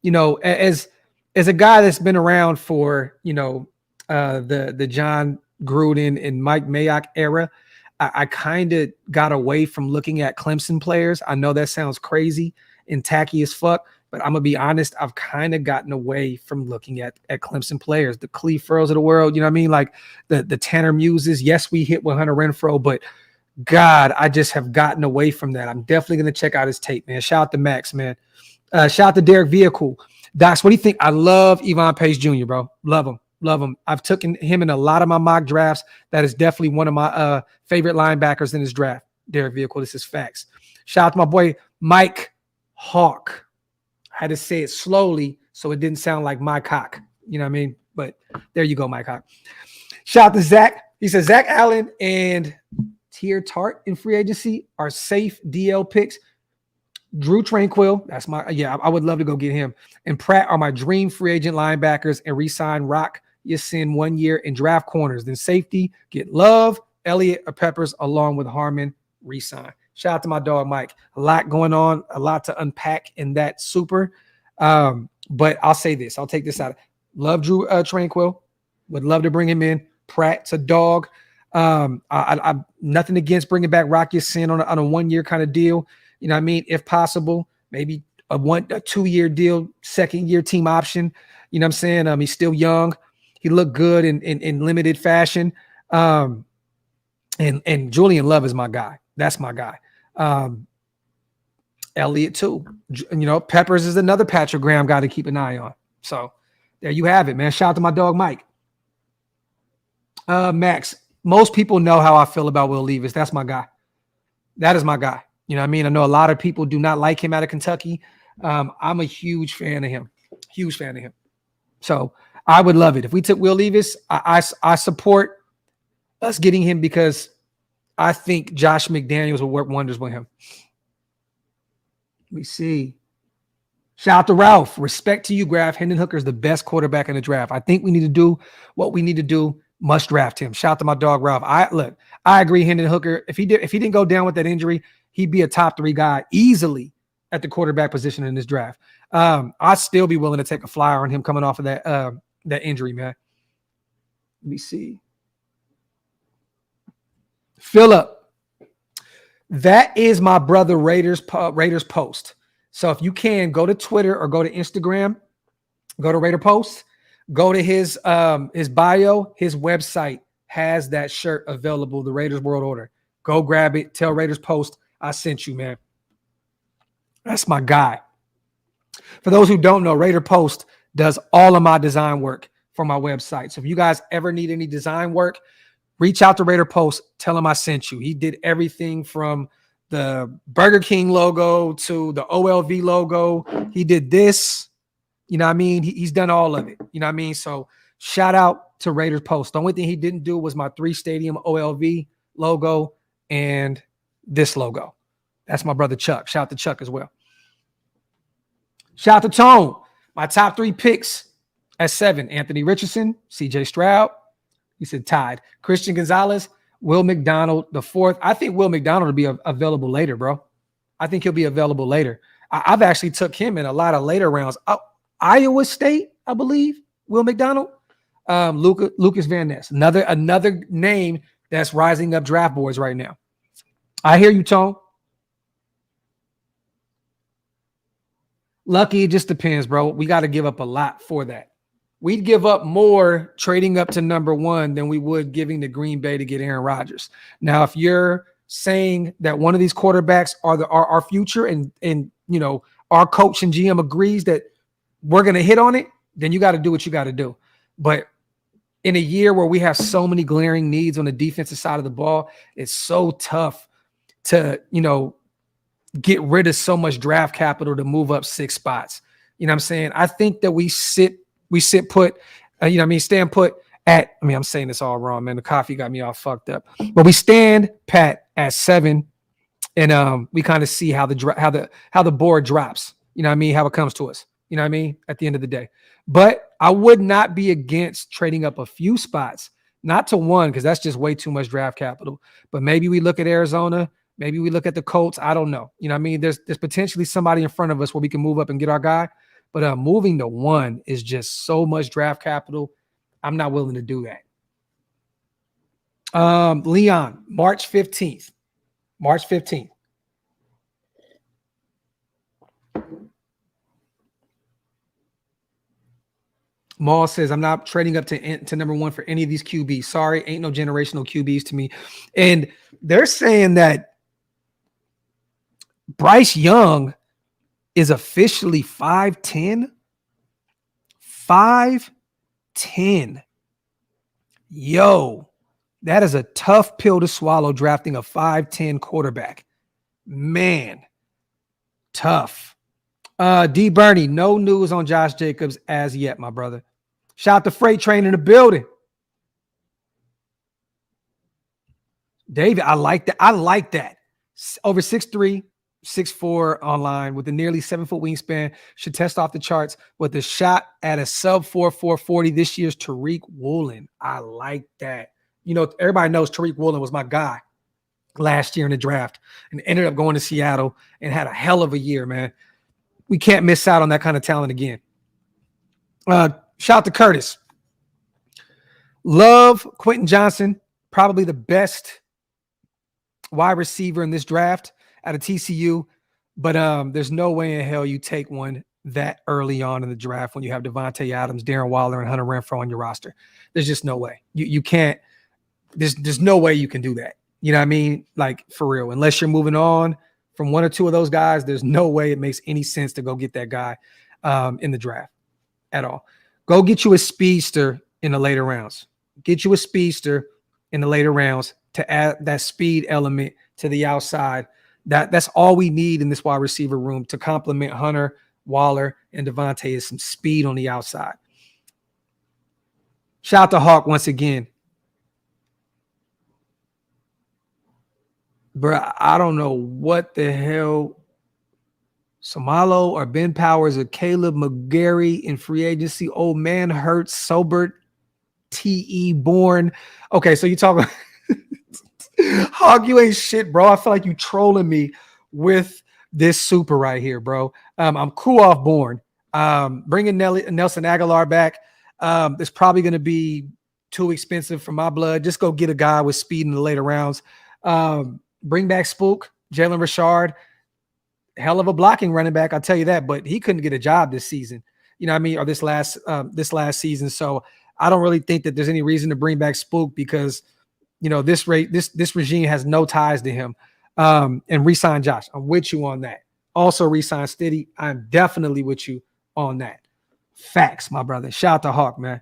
You know, as a guy that's been around for, the John Gruden and Mike Mayock era, I kind of got away from looking at Clemson players. I know that sounds crazy and tacky as fuck, but I'm going to be honest. I've kind of gotten away from looking at Clemson players, the Cleve Furrows of the world. You know what I mean? Like the Tanner Muses. Yes, we hit with Hunter Renfrow, but God, I just have gotten away from that. I'm definitely going to check out his tape, man. Shout out to Max, man. Shout out to Derek Vehicle. Docs, what do you think? I love Yvonne Pace Jr., bro. Love him. Love him. I've taken him in a lot of my mock drafts. That is definitely one of my favorite linebackers in his draft. Derek Vehicle, this is facts. Shout out to my boy Mike Hawk. I had to say it slowly so it didn't sound like my cock. You know what I mean? But there you go, Mike Hawk. Shout out to Zach. He says Zach Allen and Tier Tart in free agency are safe DL picks. Drew Tranquil, that's I would love to go get him. And Pratt are my dream free agent linebackers and re-sign Rock Yasin 1 year and draft corners. Then safety, get Love, Elliott, or Peppers along with Harmon, re-sign. Shout out to my dog, Mike. A lot going on, a lot to unpack in that super. But I'll say this. I'll take this out. Love Drew Tranquil. Would love to bring him in. Pratt's a dog. I nothing against bringing back Rocky Sin on a 1 year kind of deal. You know what I mean? If possible, maybe a 2 year deal, second year team option. You know what I'm saying? He's still young. He looked good in limited fashion. And Julian Love is my guy. That's my guy. Elliott too. You know, Peppers is another Patrick Graham guy to keep an eye on. So there you have it, man. Shout out to my dog Mike. Max, most people know how I feel about Will Levis. That's my guy. That is my guy. You know what I mean? I know a lot of people do not like him out of Kentucky. I'm a huge fan of him. Huge fan of him. So I would love it. If we took Will Levis, I support us getting him because I think Josh McDaniels will work wonders with him. Let me see. Shout out to Ralph. Respect to you, Graphk. Hendon Hooker is the best quarterback in the draft. I think we need to do what we need to do. Must draft him. Shout out to my dog Ralph. I agree. Hendon Hooker. If he didn't go down with that injury, he'd be a top 3 guy easily at the quarterback position in this draft. I'd still be willing to take a flyer on him coming off of that injury, man. Let me see. Philip. That is my brother Raiders post. So if you can, go to Twitter or go to Instagram, go to Raider Post, go to his bio, his website has that shirt available, the Raiders World Order. Go grab it. Tell Raiders Post I sent you, man. That's my guy. For those who don't know, Raider Post does all of my design work for my website. So if you guys ever need any design work, reach out to Raider Post. Tell him I sent you. He did everything from the Burger King logo to the OLV logo. He did this. You know what I mean? He's done all of it. You know what I mean? So shout out to Raiders Post. The only thing he didn't do was my 3-stadium OLV logo and this logo. That's my brother Chuck. Shout out to Chuck as well. Shout out to Tone. My top 3 picks at 7. Anthony Richardson, CJ Stroud. He said tied. Christian Gonzalez, Will McDonald, the 4th. I think Will McDonald will be available later, bro. I think he'll be available later. I've actually took him in a lot of later rounds. Iowa State, I believe, Will McDonald. Lucas Van Ness, another name that's rising up draft boards right now. I hear you, Tone. Lucky, it just depends, bro. We got to give up a lot for that. We'd give up more trading up to number 1 than we would giving to Green Bay to get Aaron Rodgers. Now, if you're saying that one of these quarterbacks are our future and you know our coach and GM agrees that we're going to hit on it, then you got to do what you got to do. But in a year where we have so many glaring needs on the defensive side of the ball, it's so tough to, you know, get rid of so much draft capital to move up 6 spots. You know what I'm saying? I think that we sit put, you know what I mean, stand put at, I mean, I'm saying this all wrong, man. The coffee got me all fucked up. But we stand pat at 7 and we kind of see how the board drops. You know what I mean? How it comes to us. You know what I mean? At the end of the day. But I would not be against trading up a few spots, not to 1, because that's just way too much draft capital. But maybe we look at Arizona. Maybe we look at the Colts. I don't know. You know what I mean? There's potentially somebody in front of us where we can move up and get our guy. But moving to 1 is just so much draft capital. I'm not willing to do that. Leon, March 15th. March 15th. Maul says, I'm not trading up to number 1 for any of these QBs. Sorry, ain't no generational QBs to me. And they're saying that Bryce Young is officially 5'10". 5'10". Yo, that is a tough pill to swallow, drafting a 5'10" quarterback. Man, tough. D. Bernie, no news on Josh Jacobs as yet, my brother. Shout out to Freight Train in the building. David, I like that. I like that. Over 6'3", 6'4" online with a nearly 7-foot wingspan. Should test off the charts with a shot at a sub 440 this year's Tariq Woolen. I like that. You know, everybody knows Tariq Woolen was my guy last year in the draft and ended up going to Seattle and had a hell of a year, man. We can't miss out on that kind of talent again. Shout Shout out to Curtis. Love Quentin Johnson, probably the best wide receiver in this draft out of TCU. But there's no way in hell you take one that early on in the draft when you have Devontae Adams, Darren Waller, and Hunter Renfrow on your roster. There's just no way. You can't. There's no way you can do that. You know what I mean? Like, for real. Unless you're moving on from one or two of those guys, there's no way it makes any sense to go get that guy in the draft at all. Go get you a speedster in the later rounds. Get you a speedster in the later rounds to add that speed element to the outside. That's all we need in this wide receiver room to complement Hunter, Waller, and Devontae is some speed on the outside. Shout out to Hawk once again. Bro, I don't know what the hell Samalo or Ben Powers or Caleb McGarry in free agency. Old man hurt, Sobert, T.E. Bourne. Okay, so you talking Hog, you ain't shit, bro. I feel like you trolling me with this super right here, bro. I'm cool off Bourne. Bringing Nelson Aguilar back. It's probably going to be too expensive for my blood. Just go get a guy with speed in the later rounds. Bring back Spook, Jalen Richard. Hell of a blocking running back, I'll tell you that. But he couldn't get a job this season. You know what I mean? Or this last season. So I don't really think that there's any reason to bring back Spook because you know this regime has no ties to him. And re-sign Josh. I'm with you on that. Also re-sign Stiddy. I'm definitely with you on that. Facts, my brother. Shout out to Hawk, man.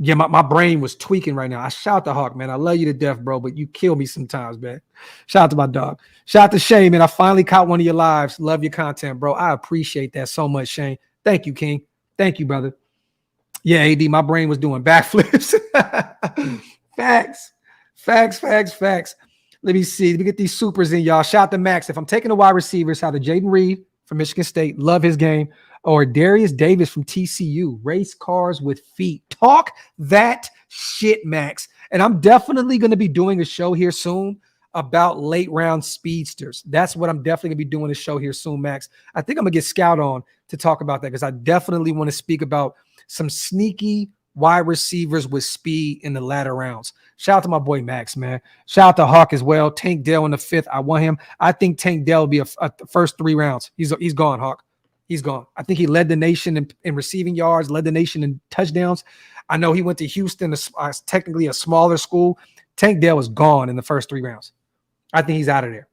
Yeah, my brain was tweaking right now. I shout out to Hawk, man. I love you to death, bro, but you kill me sometimes, man. Shout out to my dog. Shout out to Shane, man. I finally caught one of your lives. Love your content, bro. I appreciate that so much, Shane. Thank you, King. Thank you, brother. Yeah, AD, my brain was doing backflips. Facts. Let me see. Let me get these supers in, y'all. Shout out to Max. If I'm taking a wide receiver, shout out to Jaden Reed from Michigan State. Love his game. Or Darius Davis from TCU. Race cars with feet. Talk that shit, Max. And I'm definitely going to be doing a show here soon about late round speedsters. That's what I'm definitely going to be doing a show here soon, Max. I think I'm going to get Scout on to talk about that because I definitely want to speak about some sneaky wide receivers with speed in the latter rounds. Shout out to my boy Max, man. Shout out to Hawk as well. Tank Dell in the 5th. I want him. I think Tank Dell will be a first 3 rounds. He's gone, Hawk. He's gone. I think he led the nation in receiving yards, led the nation in touchdowns. I know he went to Houston, technically a smaller school. Tank Dell is gone in the first 3 rounds. I think he's out of there.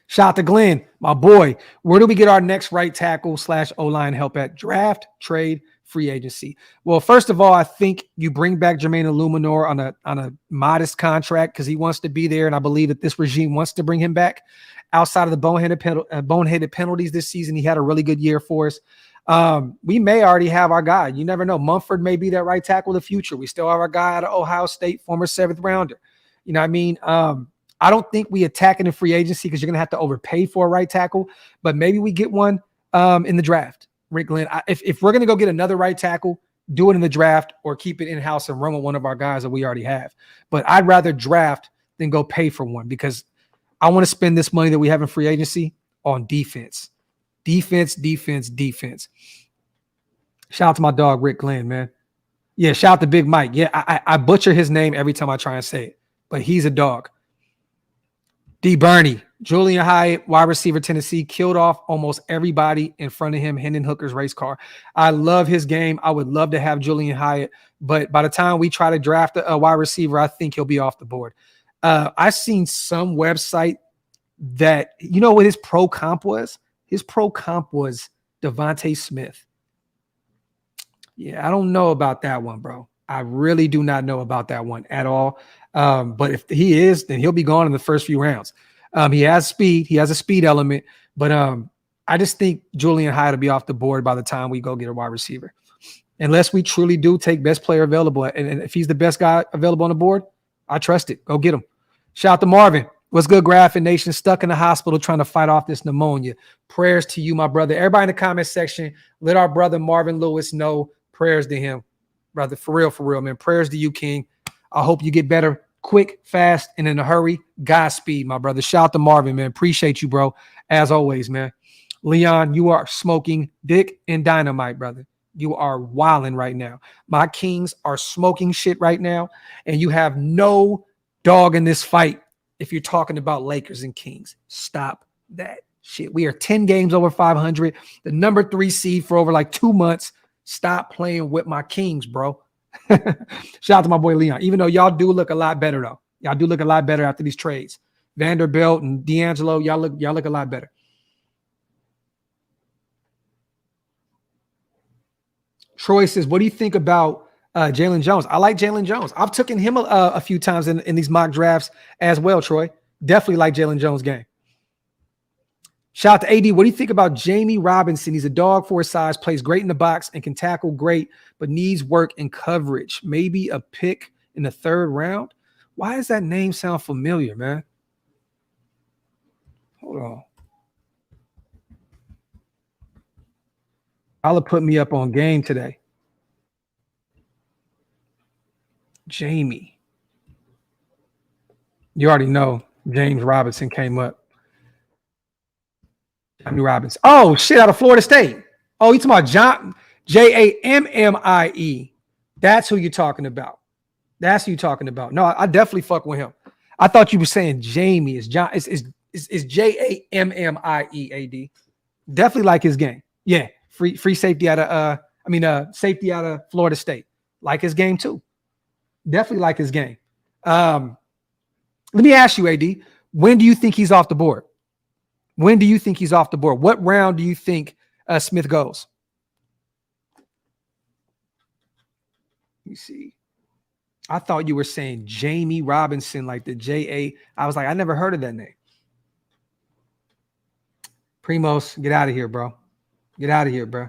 Shout out to Glenn, my boy. Where do we get our next right tackle / O-line help at? Draft, trade, free agency. Well, first of all, I think you bring back Jermaine Illuminor on a modest contract because he wants to be there, and I believe that this regime wants to bring him back. Outside of the boneheaded penalties this season, he had a really good year for us. We may already have our guy. You never know. Mumford may be that right tackle of the future. We still have our guy out of Ohio State, former 7th rounder. You know what I mean? I don't think we attack it in free agency because you're going to have to overpay for a right tackle, but maybe we get one in the draft. Rick Glenn, if we're going to go get another right tackle, do it in the draft or keep it in-house and run with one of our guys that we already have. But I'd rather draft than go pay for one because I want to spend this money that we have in free agency on defense. Defense. Shout out to my dog, Rick Glenn, man. Yeah, shout out to Big Mike. Yeah, I butcher his name every time I try and say it, but he's a dog. D. Bernie, Julian Hyatt, wide receiver, Tennessee, killed off almost everybody in front of him, Hendon Hooker's race car. I love his game. I would love to have Julian Hyatt, but by the time we try to draft a wide receiver, I think he'll be off the board. I've seen some website that, you know what his pro comp was? His pro comp was Devontae Smith. Yeah, I don't know about that one, bro. I really do not know about that one at all. But if he is, then he'll be gone in the first few rounds. He has speed. He has a speed element. But I just think Julian Hyatt will be off the board by the time we go get a wide receiver. Unless we truly do take best player available. And if he's the best guy available on the board, I trust it. Go get him. Shout out to Marvin. What's good, Graphk Nation? Stuck in the hospital trying to fight off this pneumonia. Prayers to you, my brother. Everybody in the comment section, let our brother Marvin Lewis know. Prayers to him, brother. For real, man. Prayers to you, King. I hope you get better quick, fast, and in a hurry. Godspeed, my brother. Shout out to Marvin, man. Appreciate you, bro. As always, man. Leon, you are smoking dick and dynamite, brother. You are wilding right now. My Kings are smoking shit right now, and you have no dog in this fight if you're talking about Lakers and Kings. Stop that shit. We are 10 games over 500, the number 3 seed for over like 2 months. Stop playing with my Kings, bro. Shout out to my boy Leon. Even though y'all do look a lot better, though. Y'all do look a lot better after these trades. Vanderbilt and D'Angelo, y'all look a lot better. Troy says, what do you think about Jalen Jones? I like Jalen Jones. I've taken him a few times in these mock drafts as well, Troy. Definitely like Jalen Jones' game. Shout out to AD. What do you think about Jamie Robinson? He's a dog for his size, plays great in the box, and can tackle great, but needs work in coverage. Maybe a pick in the 3rd round? Why does that name sound familiar, man? Hold on. I'll put me up on game today. Jamie. You already know James Robinson came up. Jamie Robinson. Oh, shit, out of Florida State. Oh, you talking about John Jammie. That's who you're talking about. That's who you're talking about. No, I definitely fuck with him. I thought you were saying Jamie. It's John. It's Jammie, AD. Definitely like his game. Yeah. Free safety out of safety out of Florida State. Like his game too. Definitely like his game. Let me ask you, AD, when do you think he's off the board? When do you think he's off the board? What round do you think Smith goes? Let me see. I thought you were saying Jamie Robinson, like the J-A. I was like, I never heard of that name. Primos, get out of here, bro. Get out of here, bro.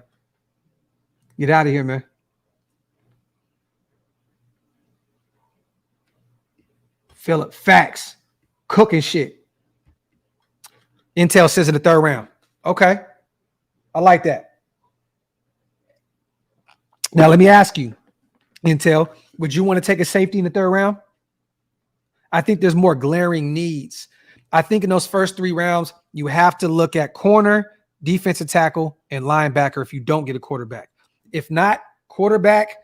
Get out of here, man. Philip, facts. Cooking shit. Intel says in the 3rd round. Okay. I like that. Now, let me ask you, Intel, would you want to take a safety in the 3rd round? I think there's more glaring needs. I think in those first 3 rounds, you have to look at corner, defensive tackle, and linebacker if you don't get a quarterback. If not, quarterback,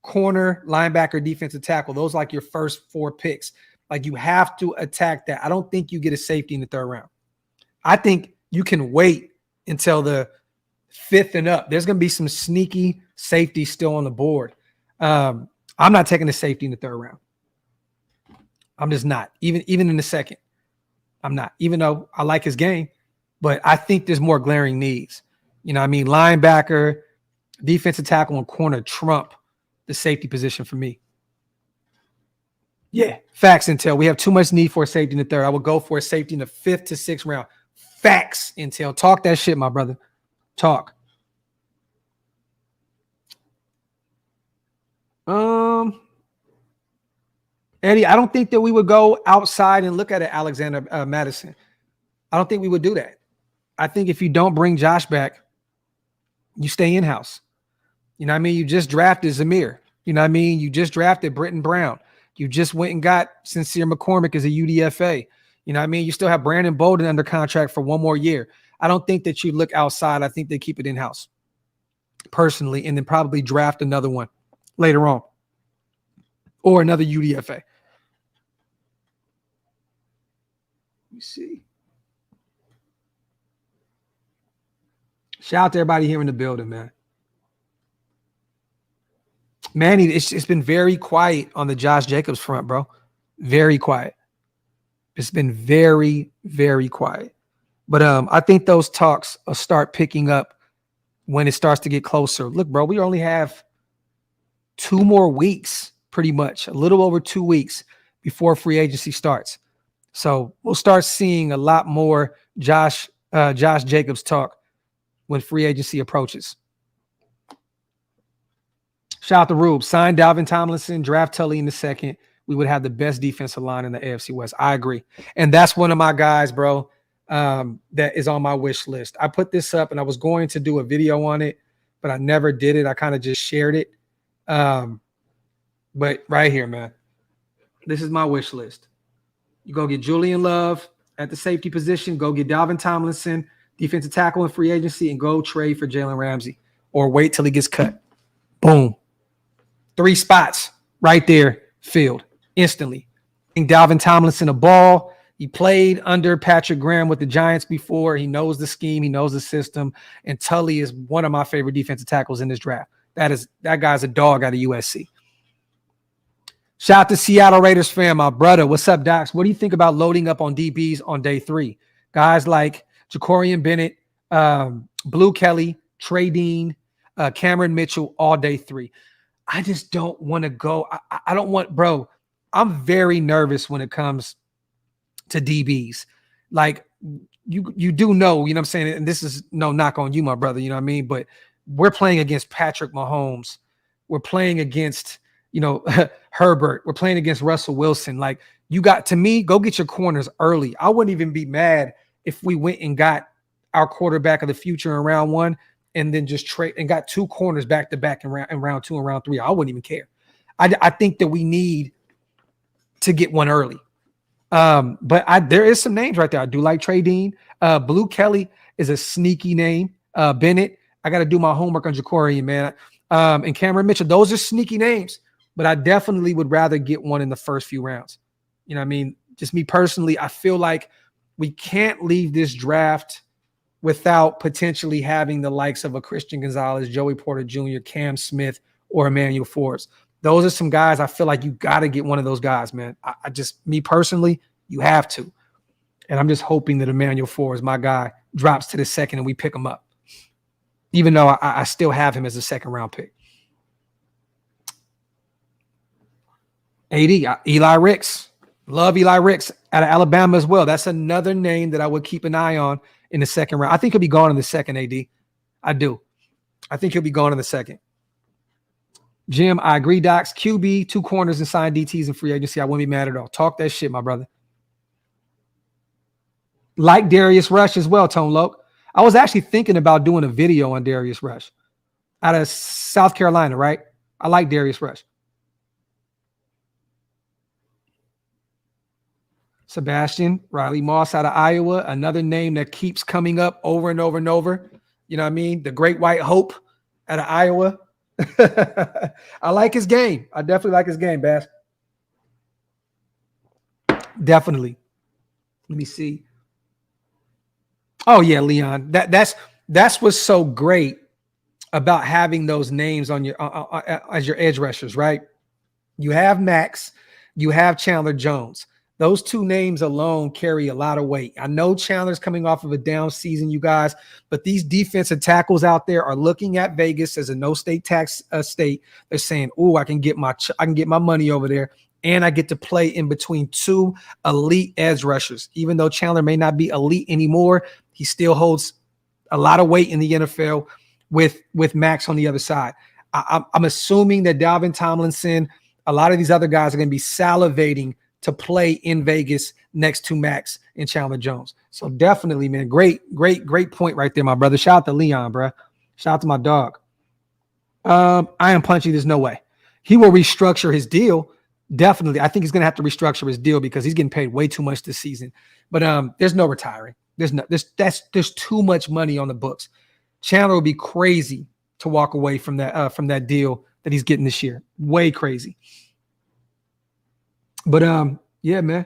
corner, linebacker, defensive tackle. Those are like your first 4 picks. Like you have to attack that. I don't think you get a safety in the 3rd round. I think you can wait until the 5th and up. There's going to be some sneaky safety still on the board. I'm not taking a safety in the 3rd round. I'm just not. Even in the 2nd, I'm not. Even though I like his game, but I think there's more glaring needs. You know what I mean? Linebacker, defensive tackle, and corner trump the safety position for me. Yeah, facts, Intel. We have too much need for a safety in the 3rd. I would go for a safety in the 5th to 6th round. Facts, Intel. Talk that shit, my brother. Talk. Eddie, I don't think that we would go outside and look at it, Alexander Madison. I don't think we would do that. I think if you don't bring Josh back, you stay in-house. You know what I mean? You just drafted Zamir. You know what I mean? You just drafted Britton Brown. You just went and got Sincere McCormick as a UDFA. You know what I mean? You still have Brandon Bolden under contract for 1 more year. I don't think that you look outside. I think they keep it in-house personally, and then probably draft another one later on or another UDFA. Let me see. Shout out to everybody here in the building, man. Manny, it's been very quiet on the Josh Jacobs front, bro. Very quiet. It's been very, very quiet. But I think those talks will start picking up when it starts to get closer. Look, bro, we only have 2 more weeks, pretty much, a little over 2 weeks before free agency starts. So we'll start seeing a lot more Josh Jacobs talk when free agency approaches. Shout out to Rube. Sign Dalvin Tomlinson, draft Tully in the 2nd. We would have the best defensive line in the AFC West. I agree. And that's one of my guys, bro, that is on my wish list. I put this up and I was going to do a video on it, but I never did it. I kind of just shared it. But right here, man, this is my wish list. You go get Julian Love at the safety position, go get Dalvin Tomlinson, defensive tackle in free agency, and go trade for Jalen Ramsey or wait till he gets cut. Boom. 3 spots right there filled instantly. Dalvin Tomlinson a ball. He played under Patrick Graham with the Giants before. He knows the scheme. He knows the system. And Tully is one of my favorite defensive tackles in this draft. That guy's a dog out of USC. Shout out to Seattle Raiders fan, my brother. What's up, Docs? What do you think about loading up on DBs on day 3? Guys like Jacorian Bennett, Blue Kelly, Trey Dean, Cameron Mitchell, all day 3. I just don't want to go. I don't want, bro. I'm very nervous when it comes to DBs. Like you do know, you know what I'm saying? And this is no knock on you, my brother, you know what I mean? But we're playing against Patrick Mahomes. We're playing against, Herbert. We're playing against Russell Wilson. Like, you got, to me, go get your corners early. I wouldn't even be mad if we went and got our quarterback of the future in round 1 and then just trade and got 2 corners back to back in round 2 and round 3. I wouldn't even care. I think that we need to get one early. But there is some names right there. I do like Trey Dean. Blue Kelly is a sneaky name. Bennett, I got to do my homework on Jacorian, man. And Cameron Mitchell, those are sneaky names. But I definitely would rather get one in the first few rounds. You know what I mean? Just me personally, I feel like we can't leave this draft without potentially having the likes of a Christian Gonzalez, Joey Porter Jr., Cam Smith, or Emmanuel Forbes. Those are some guys I feel like you got to get one of those guys, man. I just, me personally, you have to. And I'm just hoping that Emmanuel Forbes, my guy, drops to the second and we pick him up. Even though I still have him as a second-round pick. AD, Eli Ricks. Love Eli Ricks out of Alabama as well. That's another name that I would keep an eye on in the second round. I think he'll be gone in the second, AD. I do. I think he'll be gone in the second. Jim, I agree, Docs. QB, 2 corners and signed DTs in free agency. I wouldn't be mad at all. Talk that shit, my brother. Like Darius Rush as well, Tone Loke. I was actually thinking about doing a video on Darius Rush out of South Carolina, right? I like Darius Rush. Sebastian, Riley Moss out of Iowa, another name that keeps coming up over and over and over. You know what I mean? The Great White Hope out of Iowa. I like his game. I definitely like his game, Bass. Definitely. Let me see. Oh yeah, Leon. That's what's so great about having those names on your as your edge rushers, right? You have Max, you have Chandler Jones. Those 2 names alone carry a lot of weight. I know Chandler's coming off of a down season, you guys, but these defensive tackles out there are looking at Vegas as a no-state tax state. They're saying, "Oh, I can get my money over there, and I get to play in between 2 elite edge rushers." Even though Chandler may not be elite anymore, he still holds a lot of weight in the NFL with Max on the other side. I'm assuming that Dalvin Tomlinson, a lot of these other guys are going to be salivating to play in Vegas next to Max and Chandler Jones. So definitely, man, great point right there, my brother. Shout out to Leon, bro. Shout out to my dog. I am punchy. There's no way. He will restructure his deal. Definitely. I think he's going to have to restructure his deal because he's getting paid way too much this season. But there's no retiring. There's too much money on the books. Chandler would be crazy to walk away from that deal that he's getting this year. Way crazy. But yeah, man.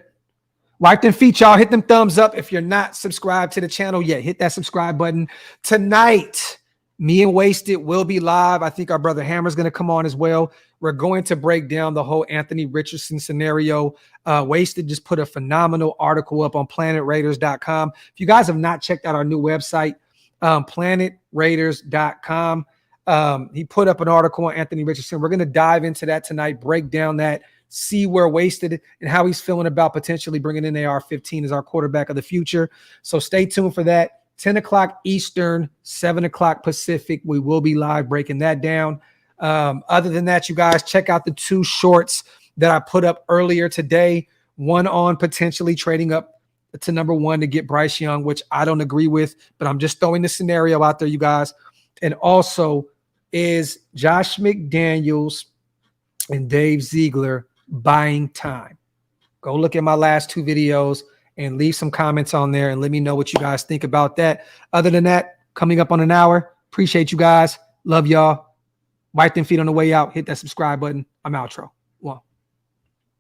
Like them feet, y'all. Hit them thumbs up. If you're not subscribed to the channel yet, hit that subscribe button. Tonight, me and Wasted will be live. I think our brother Hammer's going to come on as well. We're going to break down the whole Anthony Richardson scenario. Wasted just put a phenomenal article up on planetraiders.com. If you guys have not checked out our new website, planetraiders.com, he put up an article on Anthony Richardson. We're going to dive into that tonight, break down that, see where Wasted and how he's feeling about potentially bringing in AR-15 as our quarterback of the future. So stay tuned for that. 10 o'clock Eastern, 7 o'clock Pacific. We will be live breaking that down. Other than that, you guys check out the 2 shorts that I put up earlier today. One on potentially trading up to number 1 to get Bryce Young, which I don't agree with, but I'm just throwing the scenario out there, you guys. And also, is Josh McDaniels and Dave Ziegler buying time? Go look at my last 2 videos and leave some comments on there and let me know what you guys think about that. Other than that, coming up on an hour. Appreciate you guys. Love y'all. Wipe them feet on the way out. Hit that subscribe button. I'm outro. One.